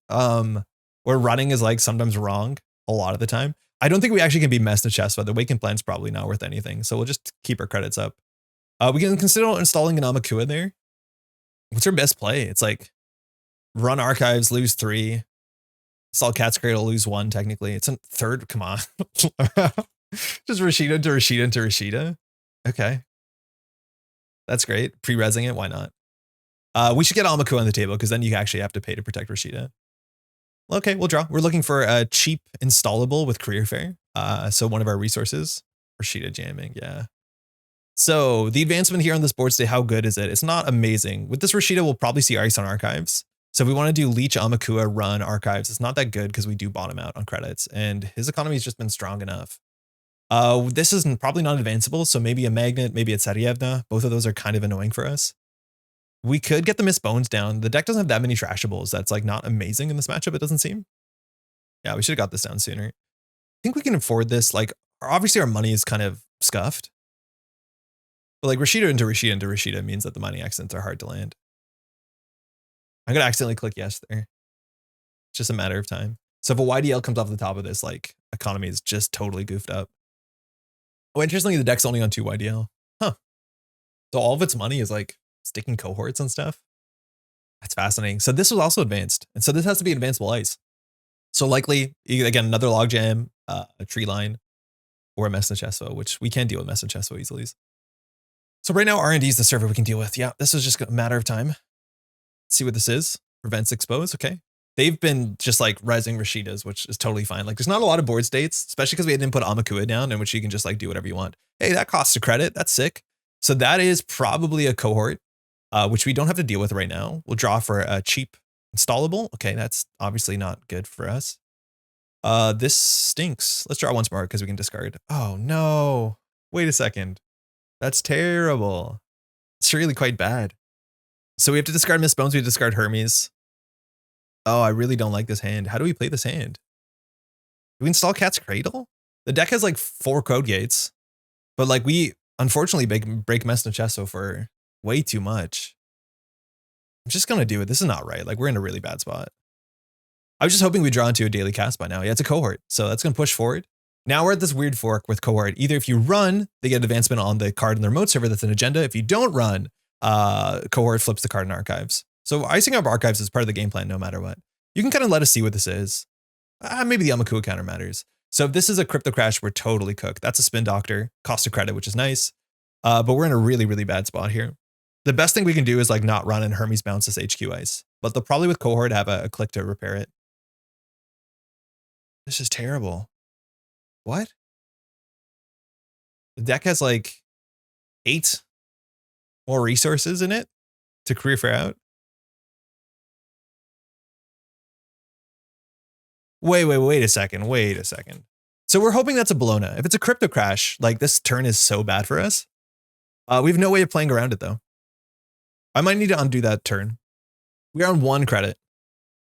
S1: Where running is like sometimes wrong a lot of the time. I don't think we actually can be messed in chess, but the Waken plan's probably not worth anything. So we'll just keep our credits up. We can consider installing an Aumakua there. What's our best play? It's like run archives, lose 3. Install Cat's Cradle, lose 1 technically. It's a third. Come on. Just Rashida to Rashida to Rashida. Okay. That's great. Pre-resing it. Why not? We should get Aumakua on the table because then you actually have to pay to protect Rashida. Okay, we'll draw. We're looking for a cheap installable with career fair. So one of our resources, Rashida jamming. Yeah. So the advancement here on this board state, how good is it? It's not amazing. With this Rashida, we'll probably see ice on archives. So if we want to do Leech, Aumakua, run archives, it's not that good because we do bottom out on credits and his economy has just been strong enough. This is probably not advanceable. So maybe a magnet, maybe a Tsarievna. Both of those are kind of annoying for us. We could get the Miss Bones down. The deck doesn't have that many trashables. That's like not amazing in this matchup, it doesn't seem. Yeah, we should have got this down sooner. I think we can afford this. Like, obviously our money is kind of scuffed. But like Rashida into Rashida into Rashida means that the mining accents are hard to land. I'm going to accidentally click yes there. It's just a matter of time. So if a YDL comes off the top of this, like economy is just totally goofed up. Oh, interestingly, the deck's only on 2 YDL. Huh. So all of its money is like sticking cohorts and stuff. That's fascinating. So this was also advanced. And so this has to be advanceable ice. So likely, again, another logjam, a tree line, or a Mess Chesvo, which we can deal with Mess Chesvo easily. So right now, R&D is the server we can deal with. Yeah, this is just a matter of time. Let's see what this is. Prevents expose. Okay. They've been just like rising Rashidas, which is totally fine. Like there's not a lot of board states, especially because we didn't put Aumakua down in which you can just like do whatever you want. Hey, that costs a credit. That's sick. So that is probably a cohort, which we don't have to deal with right now. We'll draw for a cheap installable. Okay, that's obviously not good for us. This stinks. Let's draw once more because we can discard. Oh no. Wait a second. That's terrible. It's really quite bad. So we have to discard Miss Bones. We have to discard Hermes. Oh, I really don't like this hand. How do we play this hand? Do we install Cat's Cradle? The deck has like 4 code gates, but like we unfortunately break Mess Chesvo for way too much. I'm just going to do it. This is not right. Like we're in a really bad spot. I was just hoping we draw into a daily cast by now. Yeah, it's a cohort. So that's going to push forward. Now we're at this weird fork with cohort. Either if you run, they get advancement on the card in the remote server that's an agenda. If you don't run, cohort flips the card in archives. So icing up archives is part of the game plan no matter what. You can kind of let us see what this is. Maybe the Aumakua counter matters. So if this is a crypto crash, we're totally cooked. That's a spin doctor, cost of credit, which is nice. But we're in a really, really bad spot here. The best thing we can do is like not run and Hermes bounce this HQ ice. But they'll probably with cohort have a click to repair it. This is terrible. What? The deck has like 8 more resources in it to career fair out. Wait a second. Wait a second. So we're hoping that's a Bologna. If it's a crypto crash, like this turn is so bad for us. We have no way of playing around it though. I might need to undo that turn. We're on 1 credit.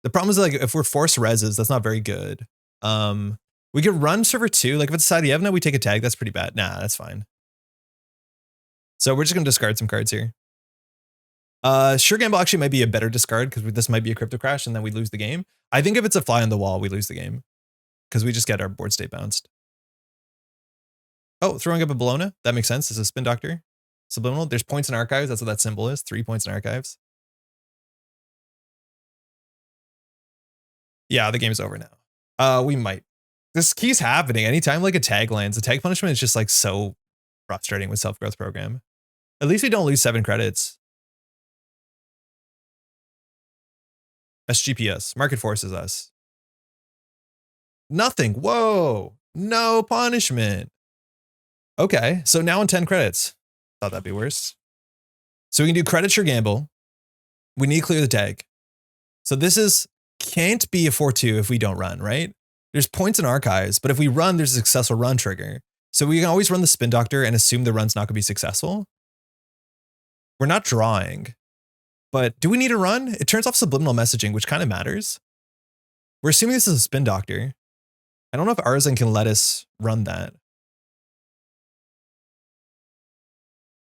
S1: The problem is like if we're forced reses, that's not very good. We could run server 2. Like if it's Tsarievna, we take a tag. That's pretty bad. Nah, that's fine. So we're just going to discard some cards here. Sure Gamble actually might be a better discard because this might be a crypto crash and then we lose the game. I think if it's a fly on the wall, we lose the game because we just get our board state bounced. Oh, throwing up a Bologna. That makes sense. It's a spin doctor. Subliminal. There's points in archives. That's what that symbol is. 3 points in archives. Yeah, the game's over now. We might. This keeps happening. Anytime like a tag lands, the tag punishment is just like so frustrating with self-growth program. At least we don't lose 7 credits. SGPS. Market forces us. Nothing. Whoa. No punishment. Okay. So now on 10 credits. Thought that'd be worse. So we can do credit sure gamble. We need to clear the tag. So this is can't be a 4-2 if we don't run, right? There's points in archives, but if we run, there's a successful run trigger. So we can always run the spin doctor and assume the run's not going to be successful. We're not drawing, But do we need to run? It turns off subliminal messaging, which kind of matters. We're assuming this is a spin doctor. I don't know if Artisan can let us run that.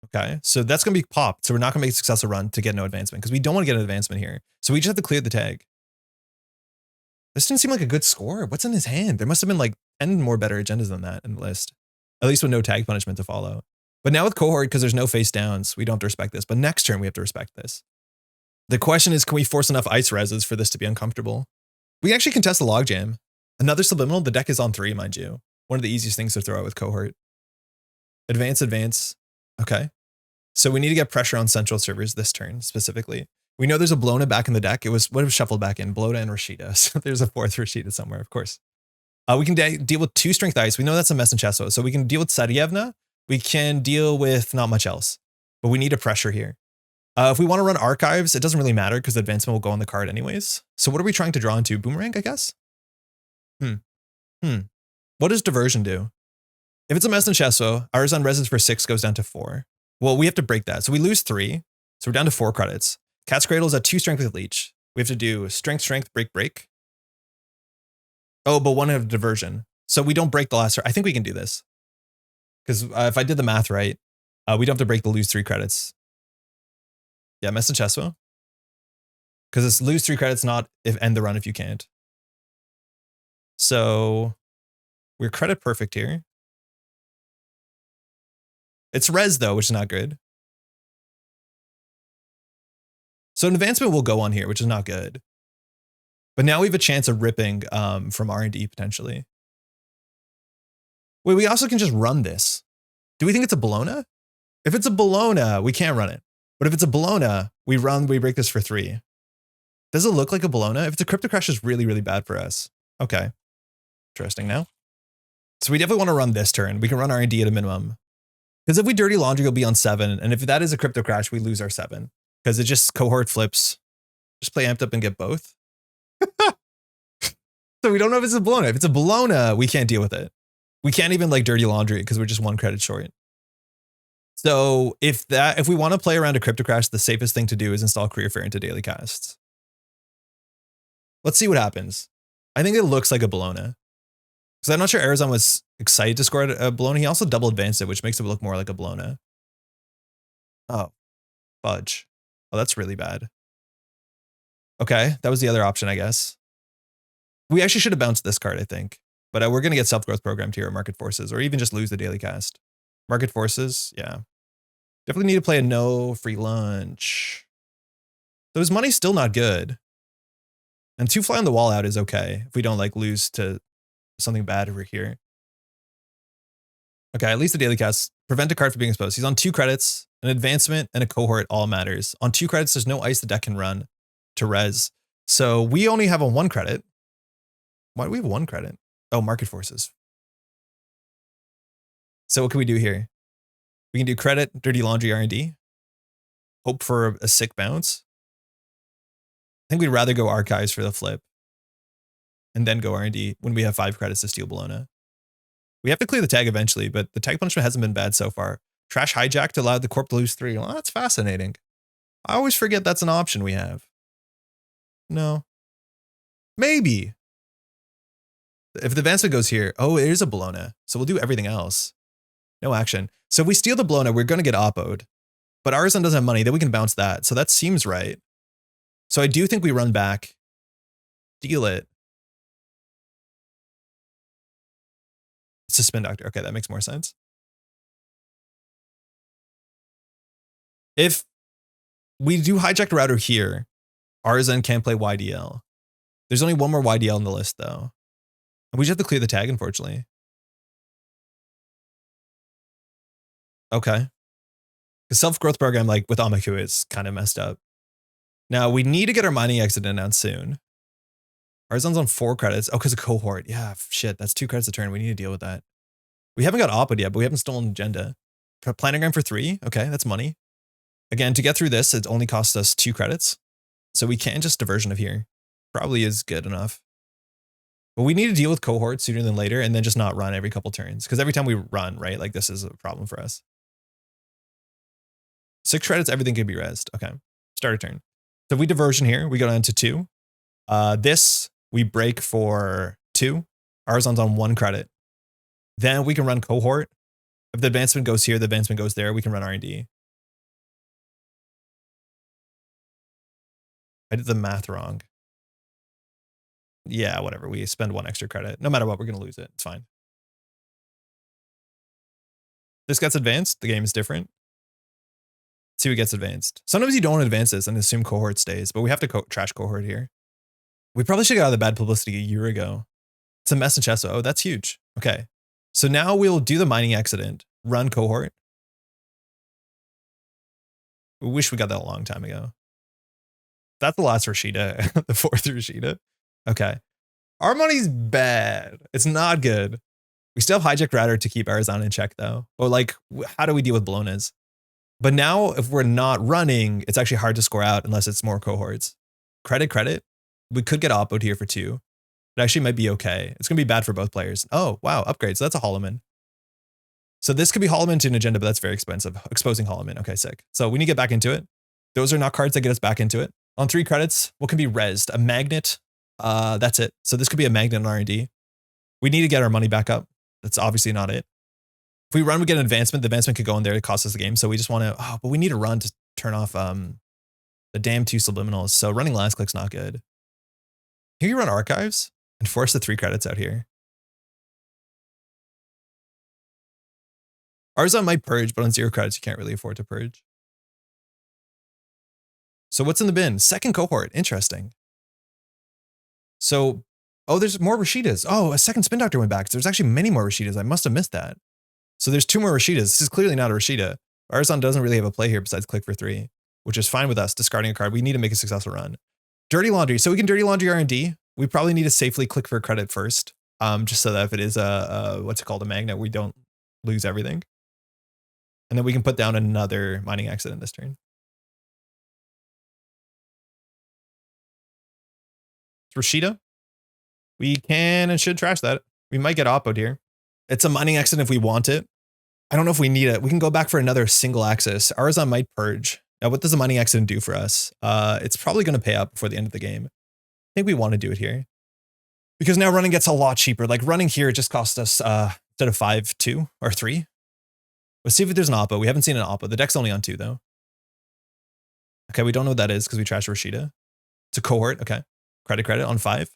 S1: Okay, so that's going to be popped. So we're not going to make a successful run to get no advancement because we don't want to get an advancement here. So we just have to clear the tag. This didn't seem like a good score. What's in his hand? There must have been like 10 more better agendas than that in the list. At least with no tag punishment to follow. But now with cohort, because there's no face downs, we don't have to respect this. But next turn, we have to respect this. The question is, can we force enough ice reses for this to be uncomfortable? We actually contest the logjam. Another subliminal, the deck is on 3, mind you. One of the easiest things to throw out with cohort. Advance, advance. Okay. So we need to get pressure on central servers this turn specifically. We know there's a Blona back in the deck. It was what was shuffled back in? Blona and Rashida. So there's a 4th Rashida somewhere, of course. We can deal with 2 strength ice. We know that's a mess in Chesso. So we can deal with Sarievna. We can deal with not much else. But we need a pressure here. If we want to run archives, it doesn't really matter because the advancement will go on the card anyways. So what are we trying to draw into? Boomerang, I guess? What does diversion do? If it's a mess in Chesso, ours on reses for 6 goes down to 4. Well, we have to break that. So we lose 3. So we're down to 4 credits. Cat's Cradle is at 2 strength with leech. We have to do strength, strength, break, break. Oh, but 1 of diversion. So we don't break the last. I think we can do this. Because if I did the math right, we don't have to break the lose 3 credits. Yeah, mess in Chesso. Because it's lose 3 credits, not if end the run if you can't. So we're credit perfect here. It's res though, which is not good. So an advancement will go on here, which is not good. But now we have a chance of ripping from R&D potentially. Wait, we also can just run this. Do we think it's a Bologna? If it's a Bologna, we can't run it. But if it's a Bologna, we break this for 3. Does it look like a Bologna? If it's a Crypto Crash, it's really, really bad for us. Okay. Interesting now. So we definitely want to run this turn. We can run R&D at a minimum. Because if we Dirty Laundry, we'll be on 7. And if that is a Crypto Crash, we lose our 7. Because it just cohort flips. Just play amped up and get both. So we don't know if it's a Bologna. If it's a Bologna, we can't deal with it. We can't even like Dirty Laundry because we're just 1 credit short. So if we want to play around a Crypto Crash, the safest thing to do is install Career Fair into daily casts. Let's see what happens. I think it looks like a Bologna. Because I'm not sure Arizon was excited to score a Bologna. He also double advanced it, which makes it look more like a Bologna. Oh, fudge. Oh, that's really bad. Okay, that was the other option, I guess. We actually should have bounced this card, I think. But we're going to get self-growth programmed here at Market Forces, or even just lose the daily cast. Market Forces, yeah. Definitely need to play a no free lunch. So his money's still not good. And 2 fly on the wall out is okay if we don't like lose to something bad over here. Okay, at least the daily cast. Prevent a card from being exposed. He's on 2 credits, an advancement, and a cohort all matters. On 2 credits, there's no ice the deck can run to res. So we only have a 1 credit. Why do we have 1 credit? Oh, Market Forces. So what can we do here? We can do credit, Dirty Laundry, R&D. Hope for a sick bounce. I think we'd rather go archives for the flip. And then go R&D when we have 5 credits to steal Bologna. We have to clear the tag eventually, but the tag punishment hasn't been bad so far. Trash hijack to allow the corp to lose 3. Well, that's fascinating. I always forget that's an option we have. No. Maybe. If the advancement goes here, oh, it is a Bologna. So we'll do everything else. No action. So if we steal the Bologna, we're going to get oppoed. But Artisan doesn't have money, then we can bounce that. So that seems right. So I do think we run back. Deal it. It's a spin doctor. Okay, that makes more sense. If we do hijack the router here, Artisan can't play YDL. There's only 1 more YDL on the list, though. And we just have to clear the tag, unfortunately. Okay. The self-growth program, like with Aumakua, is kind of messed up. Now, we need to get our mining exit announced soon. Artisan's on 4 credits. Oh, because of cohort. Yeah, shit. That's 2 credits a turn. We need to deal with that. We haven't got oppoed yet, but we haven't stolen agenda. Planogram for 3. Okay, that's money. Again, to get through this, it only costs us 2 credits. So we can just diversion of here. Probably is good enough. But we need to deal with cohort sooner than later and then just not run every couple turns. Because every time we run, right, like this is a problem for us. 6 credits, everything could be rezzed. Okay, start a turn. So if we diversion here, we go down to 2. This, we break for 2. Horizon's on 1 credit. Then we can run cohort. If the advancement goes here, the advancement goes there, we can run R&D. I did the math wrong. Yeah, whatever. We spend 1 extra credit. No matter what, we're going to lose it. It's fine. This gets advanced. The game is different. Let's see what gets advanced. Sometimes you don't want to advance this and assume cohort stays, but we have to trash cohort here. We probably should get out of the bad publicity a year ago. It's a mess in chess. Oh, that's huge. Okay. So now we'll do the mining accident, run cohort. We wish we got that a long time ago. That's the last Rashida, the 4th Rashida. Okay. Our money's bad. It's not good. We still have hijack router to keep Arizona in check though. Or like, how do we deal with Bolognas? But now if we're not running, it's actually hard to score out unless it's more cohorts. Credit. We could get oppoed here for 2. It actually might be okay. It's going to be bad for both players. Oh, wow. Upgrade. So that's a Holloman. So this could be Holloman to an agenda, but that's very expensive. Exposing Holloman. Okay, sick. So we need to get back into it. Those are not cards that get us back into it. On 3 credits, what can be rezzed? A magnet. That's it. So this could be a magnet in R&D. We need to get our money back up. That's obviously not it. If we run, we get an advancement. The advancement could go in there to cost us the game. So we just want to, but we need to run to turn off the damn 2 subliminals. So running last click's not good. Here you run archives and force the 3 credits out here. Arzon might purge, but on 0 credits, you can't really afford to purge. So what's in the bin? 2nd cohort. Interesting. So, oh, there's more Rashidas. Oh, a 2nd spin doctor went back. So there's actually many more Rashidas. I must have missed that. So there's 2 more Rashidas. This is clearly not a Rashida. Arzon doesn't really have a play here besides click for 3, which is fine with us discarding a card. We need to make a successful run. Dirty laundry. So we can dirty laundry R&D. We probably need to safely click for credit first. Just so that if it is a what's it called, a magnet, we don't lose everything. And then we can put down another mining accident this turn. Rashida. We can and should trash that. We might get oppoed here. It's a mining accident if we want it. I don't know if we need it. We can go back for another single axis. Arzon might purge. Now, what does a mining accident do for us? It's probably going to pay up before the end of the game. I think we want to do it here. Because now running gets a lot cheaper. Like running here just cost us, instead of 5, 2 or 3. Let's see if there's an oppo. We haven't seen an oppo. The deck's only on 2 though. Okay, we don't know what that is because we trashed Rashida. It's a cohort. Okay. Credit on 5.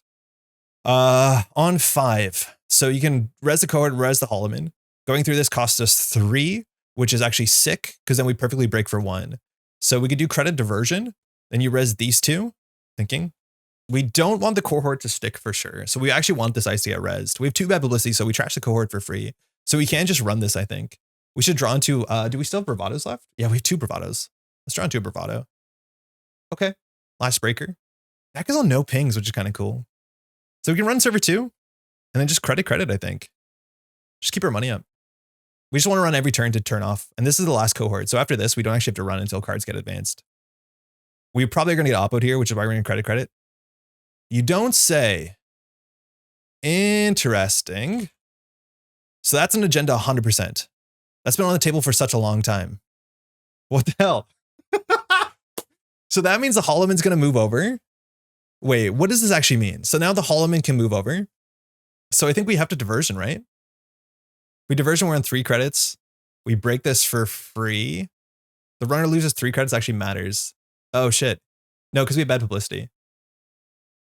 S1: On 5. So you can res the cohort, res the Holloman. Going through this costs us 3, which is actually sick because then we perfectly break for 1. So we could do credit diversion. Then you res these 2. Thinking. We don't want the cohort to stick for sure. So we actually want this ice to get rezzed. We have 2 bad publicity, so we trash the cohort for free. So we can just run this, I think. We should draw into, do we still have bravados left? Yeah, we have 2 bravados. Let's draw into a bravado. Okay. Last breaker. Deck is on no pings, which is kind of cool. So we can run server 2 and then just credit, I think. Just keep our money up. We just want to run every turn to turn off. And this is the last cohort. So after this, we don't actually have to run until cards get advanced. We probably are going to get oppoed here, which is why we're going to credit. You don't say. Interesting. So that's an agenda 100%. That's been on the table for such a long time. What the hell? So that means the Holloman's going to move over. Wait, what does this actually mean? So now the Holloman can move over. So I think we have to diversion, right? We diversion, we're on 3 credits. We break this for free. The runner loses 3 credits actually matters. Oh shit. No, because we have bad publicity.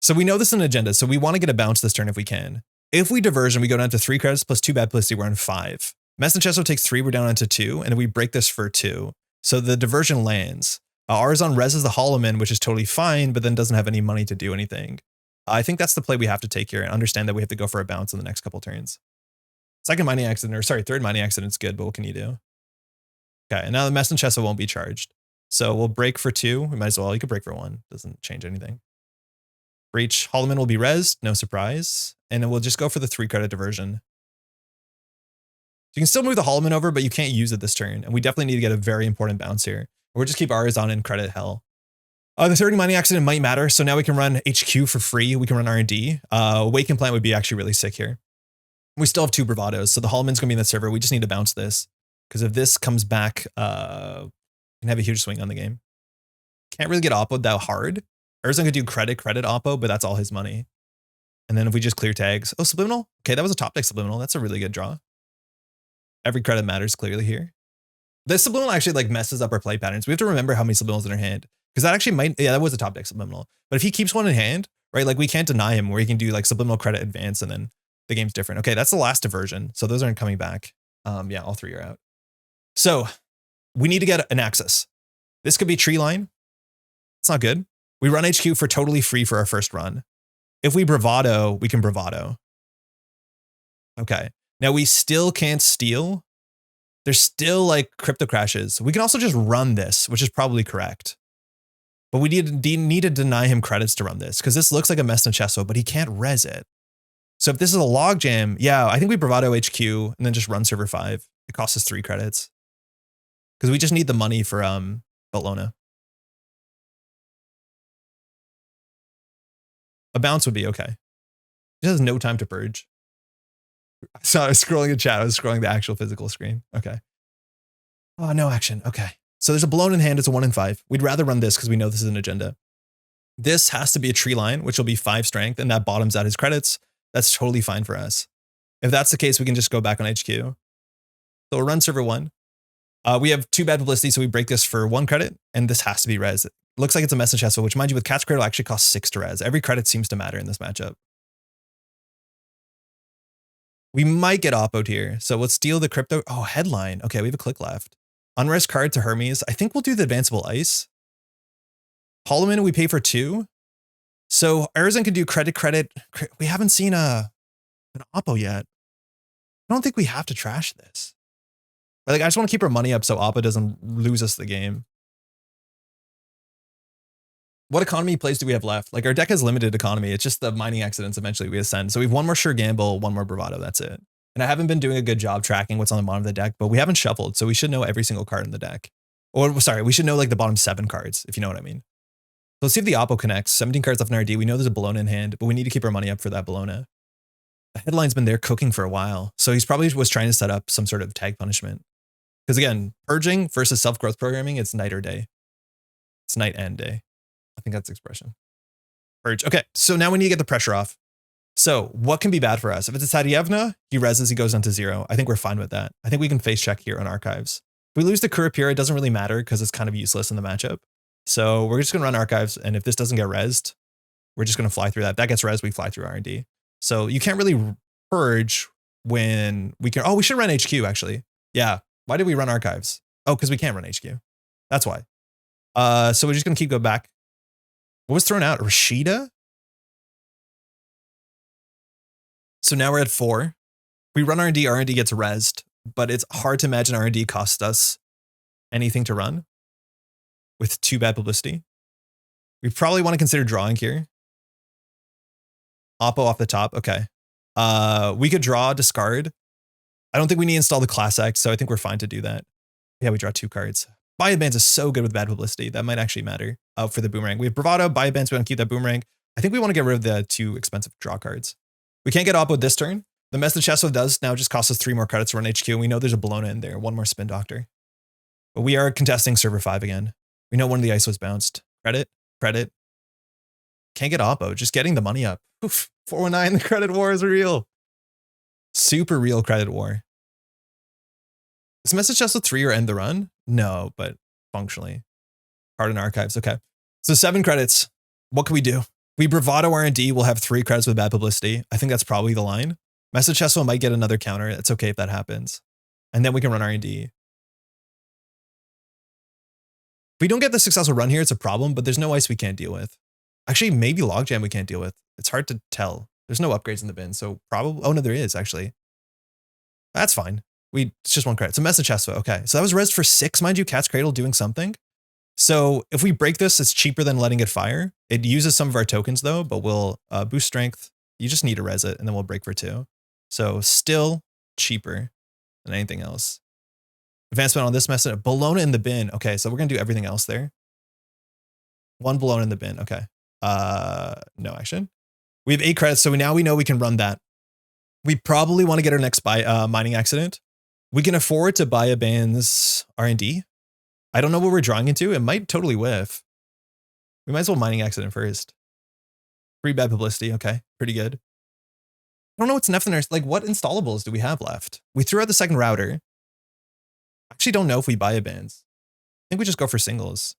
S1: So we know this is an agenda. So we want to get a bounce this turn if we can. If we diversion, we go down to 3 credits plus 2 bad publicity, we're on 5. Mess and Chesto takes 3, we're down onto 2, and then we break this for 2. So the diversion lands. Arzon reses the Holloman, which is totally fine, but then doesn't have any money to do anything. I think that's the play we have to take here and understand that we have to go for a bounce in the next couple turns. Second mining accident, or sorry, third mining accident's good, but what can you do? Okay, and now the Mess and Chesto won't be charged. So we'll break for 2. We might as well. You could break for 1. Doesn't change anything. Breach, Holloman will be rezzed, no surprise. And then we'll just go for the 3 credit diversion. So you can still move the Holloman over, but you can't use it this turn. And we definitely need to get a very important bounce here. Or just keep ours on in credit hell. The 30 mining accident might matter. So now we can run HQ for free. We can run R&D. Wake Implant would be actually really sick here. We still have 2 bravados. So the Holloman's going to be in the server. We just need to bounce this. Because if this comes back, we can have a huge swing on the game. can't really get oppoed that hard. Urza could do credit oppo, but that's all his money. And then if we just clear tags, oh, subliminal. Okay, that was a top deck subliminal. That's a really good draw. Every credit matters clearly here. This subliminal actually like messes up our play patterns. We have to remember how many subliminals in our hand, because that actually might, yeah, that was a top deck subliminal. But if he keeps one in hand, right, like we can't deny him where he can do like subliminal credit advance and then the game's different. Okay, that's the last diversion. So those aren't coming back. Yeah, all three are out. So we need to get an axis. This could be tree line. It's not good. We run HQ for totally free for our first run. If we bravado, we can bravado. Okay. Now we still can't steal. There's still like crypto crashes. We can also just run this, which is probably correct. But we need to deny him credits to run this because this looks like a mess in Chesso, but he can't res it. So if this is a logjam, yeah, I think we bravado HQ and then just run server 5. It costs us 3 credits because we just need the money for Bologna. A bounce would be okay. He has no time to purge. So I was scrolling the chat. I was scrolling the actual physical screen. Okay. Oh, no action. Okay. So there's a blown in hand. It's a 1 in 5. We'd rather run this because we know this is an agenda. This has to be a tree line, which will be 5 strength, and that bottoms out his credits. That's totally fine for us. If that's the case, we can just go back on HQ. So we'll run server 1. We have 2 bad publicity, so we break this for 1 credit, and this has to be res. It looks like it's a message Chesso, which mind you, with Cat's Cradle actually costs 6 to res. Every credit seems to matter in this matchup. We might get oppoed here. So let's steal the crypto. Oh, headline. Okay, we have a click left. Unrest card to Hermes. I think we'll do the advanceable ice. Holloman, we pay for 2. So Arizon can do credit. We haven't seen an oppo yet. I don't think we have to trash this. Like, I just want to keep our money up so oppo doesn't lose us the game. What economy plays do we have left? Like, our deck has limited economy. It's just the mining accidents eventually we ascend. So we have 1 more sure gamble, 1 more bravado. That's it. And I haven't been doing a good job tracking what's on the bottom of the deck, but we haven't shuffled. So we should know every single card in the deck. Or sorry, we should know like the bottom 7 cards, if you know what I mean. So let's see if the oppo connects. 17 cards left in RD. We know there's a Bologna in hand, but we need to keep our money up for that Bologna. The headline's been there cooking for a while. So he's probably was trying to set up some sort of tag punishment. Because again, purging versus self-growth programming, it's night or day. It's night and day. I think that's the expression. Purge. Okay, so now we need to get the pressure off. So what can be bad for us? If it's a Tadievna, he reses, he goes down to 0. I think we're fine with that. I think we can face check here on archives. If we lose the Kurapira, it doesn't really matter because it's kind of useless in the matchup. So we're just going to run archives. And if this doesn't get rezzed, we're just going to fly through that. If that gets rezzed, we fly through R&D. So you can't really purge when we can. Oh, we should run HQ actually. Yeah. Why did we run archives? Oh, because we can't run HQ. That's why. So we're just going to keep going back. What was thrown out? Rashida? So now we're at 4. We run R&D, R&D gets rezzed, but it's hard to imagine R&D costs us anything to run with 2 bad publicity. We probably want to consider drawing here. Oppo off the top. Okay. We could draw, discard. I don't think we need to install the Class X, so I think we're fine to do that. Yeah, we draw 2 cards. Biobands is so good with bad publicity. That might actually matter for the boomerang. We have Bravado, Biobands, we want to keep that boomerang. I think we want to get rid of the 2 expensive draw cards. We can't get oppo this turn. The message Chesso does now just cost us 3 more credits to run HQ. And we know there's a Bologna in there, 1 more spin doctor. But we are contesting server 5 again. We know one of the ice was bounced. Credit. Can't get oppo, just getting the money up. Oof, 419, the credit war is real. Super real credit war. Is message Chesso 3 or end the run? No, but functionally. Card in archives, okay. So 7 credits. What can we do? We bravado R&D will have 3 credits with bad publicity. I think that's probably the line. Message Chesso might get another counter. It's okay if that happens. And then we can run R&D. If we don't get the successful run here, it's a problem, but there's no ice we can't deal with. Actually, maybe logjam we can't deal with. It's hard to tell. There's no upgrades in the bin, so probably... Oh, no, there is, actually. That's fine. It's just 1 credit. So message Chesso. Okay, so that was res for 6. Mind you, Cat's Cradle doing something. So if we break this, it's cheaper than letting it fire. It uses some of our tokens though, but we'll boost strength. You just need to res it and then we'll break for 2. So still cheaper than anything else. Advancement on this message. Bologna in the bin. Okay, so we're going to do everything else there. 1 Bologna in the bin. Okay. No action. We have 8 credits, so now we know we can run that. We probably want to get our next mining accident. We can afford to buy a band's R&D. I don't know what we're drawing into. It might totally whiff. We might as well mining accident first. Free bad publicity. Okay, pretty good. I don't know what's Netrunner. Like, what installables do we have left? We threw out the second router. I actually don't know if we buy a bands. I think we just go for singles.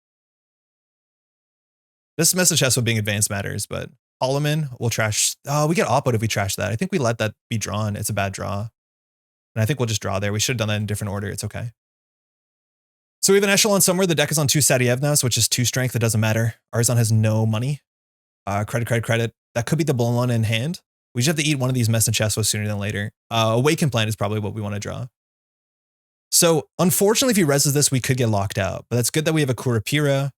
S1: This message chest with being advanced matters, but Holloman will trash. Oh, we get oppoed if we trash that. I think we let that be drawn. It's a bad draw. And I think we'll just draw there. We should have done that in a different order. It's okay. So we have an echelon somewhere. The deck is on 2 Satyevnas, which is 2 strength. It doesn't matter. Arzon has no money. Credit. That could be the blown one in hand. We just have to eat one of these message chests sooner than later. Awaken Plant is probably what we want to draw. So unfortunately, if he reses this, we could get locked out. But that's good that we have a Kurapira.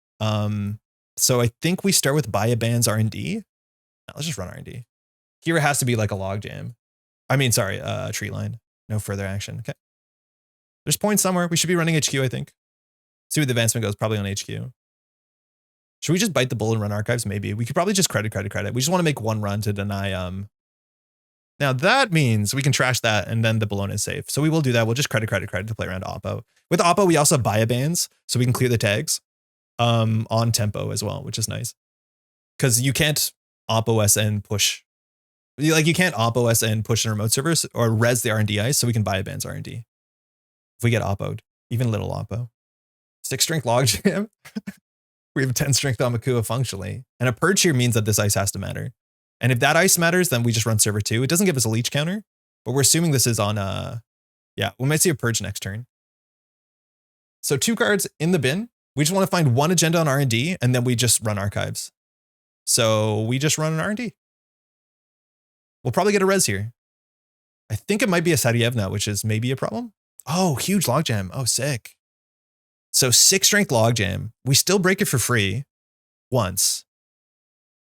S1: So I think we start with Baya Bands R&D. No, let's just run R&D. Kira has to be like a logjam. I mean, sorry, tree line. No further action. Okay. There's points somewhere. We should be running HQ, I think. See what the advancement goes. Probably on HQ. Should we just bite the bull and run archives? Maybe. We could probably just credit. We just want to make one run to deny. Now that means we can trash that and then the balloon is safe. So we will do that. We'll just credit to play around Oppo. With Oppo, we also have Baya Bands, so we can clear the tags on tempo as well, which is nice. Because you can't Oppo SN push. You can't Oppo SN push in remote servers or res the R&D ice, so we can Baya Bands R&D. If we get Oppo'd, even little Oppo. 6 strength logjam. We have 10 strength Aumakua functionally. And a purge here means that this ice has to matter. And if that ice matters, then we just run server 2. It doesn't give us a leech counter, but we're assuming this is on yeah, we might see a purge next turn. So 2 cards in the bin. We just want to find 1 agenda on R&D, and then we just run archives. So we just run an R&D. We'll probably get a res here. I think it might be a Satyevna, which is maybe a problem. Oh, huge logjam. Oh, sick. So 6 strength logjam. We still break it for free once.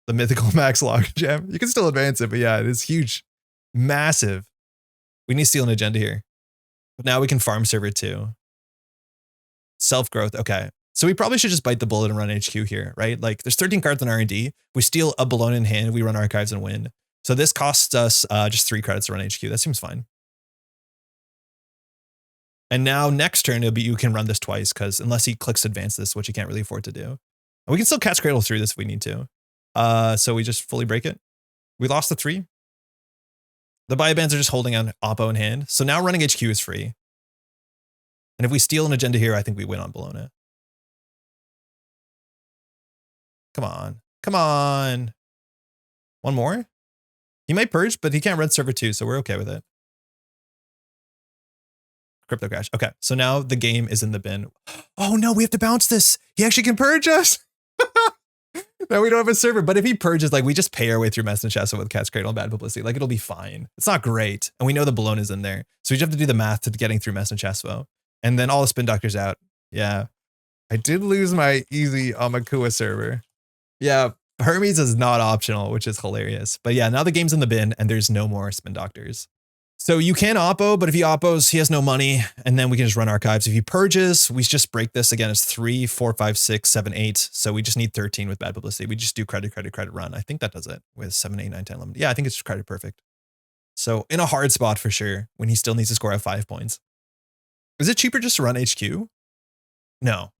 S1: The mythical max logjam. You can still advance it, but yeah, it is huge. Massive. We need to steal an agenda here. But now we can farm server 2. Self-growth. Okay. So we probably should just bite the bullet and run HQ here, right? Like there's 13 cards in R&D. We steal a balloon in hand. We run archives and win. So this costs us just 3 credits to run HQ. That seems fine. And now next turn, it'll be you can run this twice because unless he clicks advance this, which he can't really afford to do. And we can still catch cradle through this if we need to. So we just fully break it. We lost the 3. The Baya Bands are just holding on Oppo in hand. So now running HQ is free. And if we steal an agenda here, I think we win on Bologna. Come on. Come on. One more? He might purge, but he can't run server 2, so we're okay with it. Crypto crash. Okay, so now the game is in the bin. Oh no, we have to bounce this. He actually can purge us. Now we don't have a server, but if he purges, like we just pay our way through Mess and Chessa with Cat's Cradle and bad publicity. Like it'll be fine. It's not great. And we know the balloon is in there. So we just have to do the math to getting through Mess and Chessa. And then all the spin doctors out. Yeah. I did lose my easy Aumakua server. Yeah, Hermes is not optional, which is hilarious. But yeah, now the game's in the bin and there's no more spin doctors. So you can oppo, but if he oppos, he has no money, and then we can just run archives. If he purges, we just break this again. It's 3, 4, 5, 6, 7, 8. So we just need 13 with bad publicity. We just do credit run. I think that does it with 7, 8, 9, 10, 11. Yeah, I think it's credit perfect. So in a hard spot for sure, when he still needs to score at 5 points. Is it cheaper just to run HQ? No,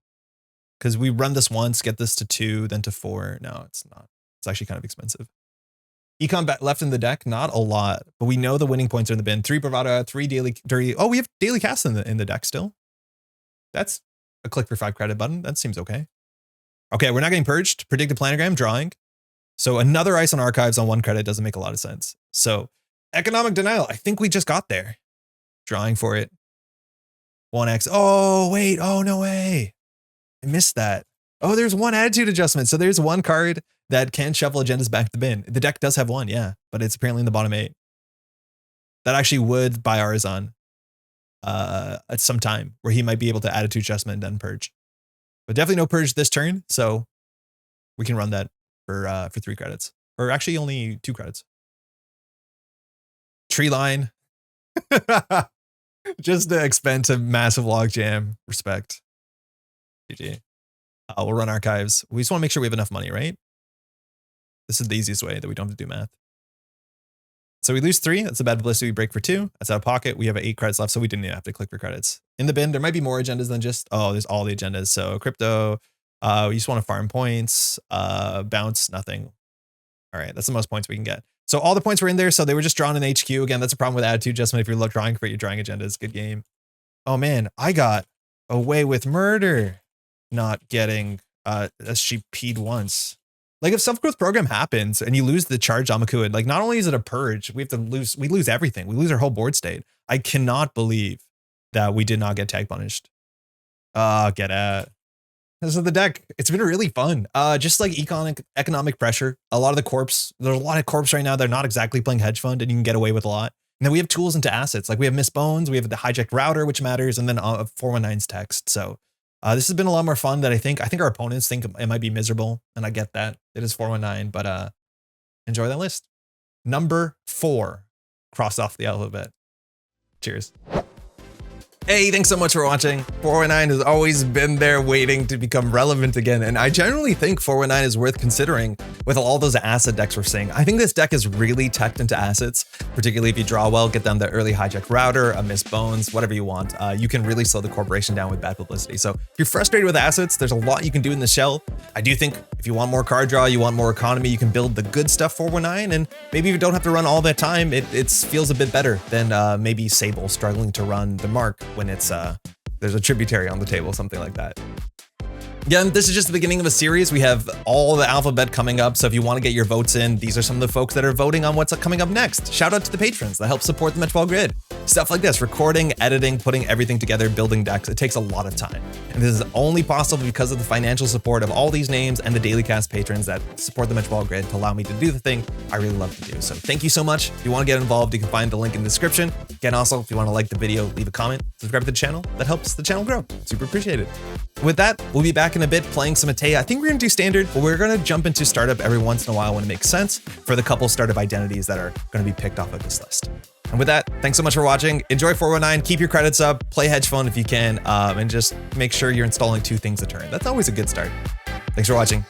S1: because we run this once, get this to 2, then to 4. No, it's not. It's actually kind of expensive. Econ left in the deck, not a lot, but we know the winning points are in the bin. 3 Bravada, 3 daily dirty. Oh, we have daily cast in the deck still. That's a click for 5 credit button. That seems okay. Okay, we're not getting purged. Predicted planogram, drawing. So another ice on archives on 1 credit doesn't make a lot of sense. So economic denial. I think we just got there. Drawing for it. 1x. Oh, wait. Oh, no way. I missed that. Oh, there's 1 attitude adjustment. So there's 1 card that can shuffle agendas back to the bin. The deck does have 1, yeah, but it's apparently in the bottom 8. That actually would buy Arzon at some time where he might be able to attitude adjustment and then purge. But definitely no purge this turn, so we can run that for 3 credits. Or actually only 2 credits. Tree line. Just the expensive massive logjam. Respect. GG. We'll run archives. We just want to make sure we have enough money, right? This is the easiest way that we don't have to do math. So we lose 3. That's a bad publicity. We break for 2. That's out of pocket. We have 8 credits left, so we didn't even have to click for credits. In the bin, there might be more agendas than just, oh, there's all the agendas. So crypto, You just want to farm points, bounce, nothing. All right, that's the most points we can get. So all the points were in there, so they were just drawn in HQ. Again, that's a problem with attitude adjustment. If you're trying to create your drawing agenda, it's a good game. Oh man, I got away with murder, not getting SGP'd once. Like if self-growth program happens and you lose the charge Aumakua, like not only is it a purge, we lose everything. We lose our whole board state. I cannot believe that we did not get tag punished. Get out. This is the deck. It's been really fun. Just like economic pressure. A lot of the corps, there's a lot of corps right now. They're not exactly playing hedge fund and you can get away with a lot. And then we have tools into assets. Like we have Miss Bones, we have the hijacked router, which matters. And then 419's text. So this has been a lot more fun than I think our opponents think it might be miserable. And I get that it is 419, but enjoy that list. Number 4, cross off the alphabet. Cheers. Hey, thanks so much for watching. 419 has always been there waiting to become relevant again, and I generally think 419 is worth considering with all those asset decks we're seeing. I think this deck is really teched into assets, particularly if you draw well, get down the early hijack router, a Miss Bones, whatever you want. You can really slow the corporation down with bad publicity. So if you're frustrated with assets, there's a lot you can do in the shell. I do think if you want more card draw, you want more economy, you can build the good stuff 419, and maybe if you don't have to run all that time, it feels a bit better than maybe Sable struggling to run the mark when it's there's a tributary on the table, something like that. Again, this is just the beginning of a series. We have all the alphabet coming up, so if you want to get your votes in, these are some of the folks that are voting on what's coming up next. Shout out to the patrons that help support the Métropole Grid. Stuff like this, recording, editing, putting everything together, building decks, it takes a lot of time. And this is only possible because of the financial support of all these names and the Daily Cast patrons that support the Métropole Grid to allow me to do the thing I really love to do. So thank you so much. If you want to get involved, you can find the link in the description. Again, also, if you want to like the video, leave a comment, subscribe to the channel. That helps the channel grow. Super appreciated. With that, we'll be back in a bit playing some Matei. I think we're going to do standard, but we're going to jump into startup every once in a while when it makes sense for the couple startup identities that are going to be picked off of this list. And with that, thanks so much for watching. Enjoy 419, keep your credits up, play hedge fund if you can, and just make sure you're installing 2 things a turn. That's always a good start. Thanks for watching.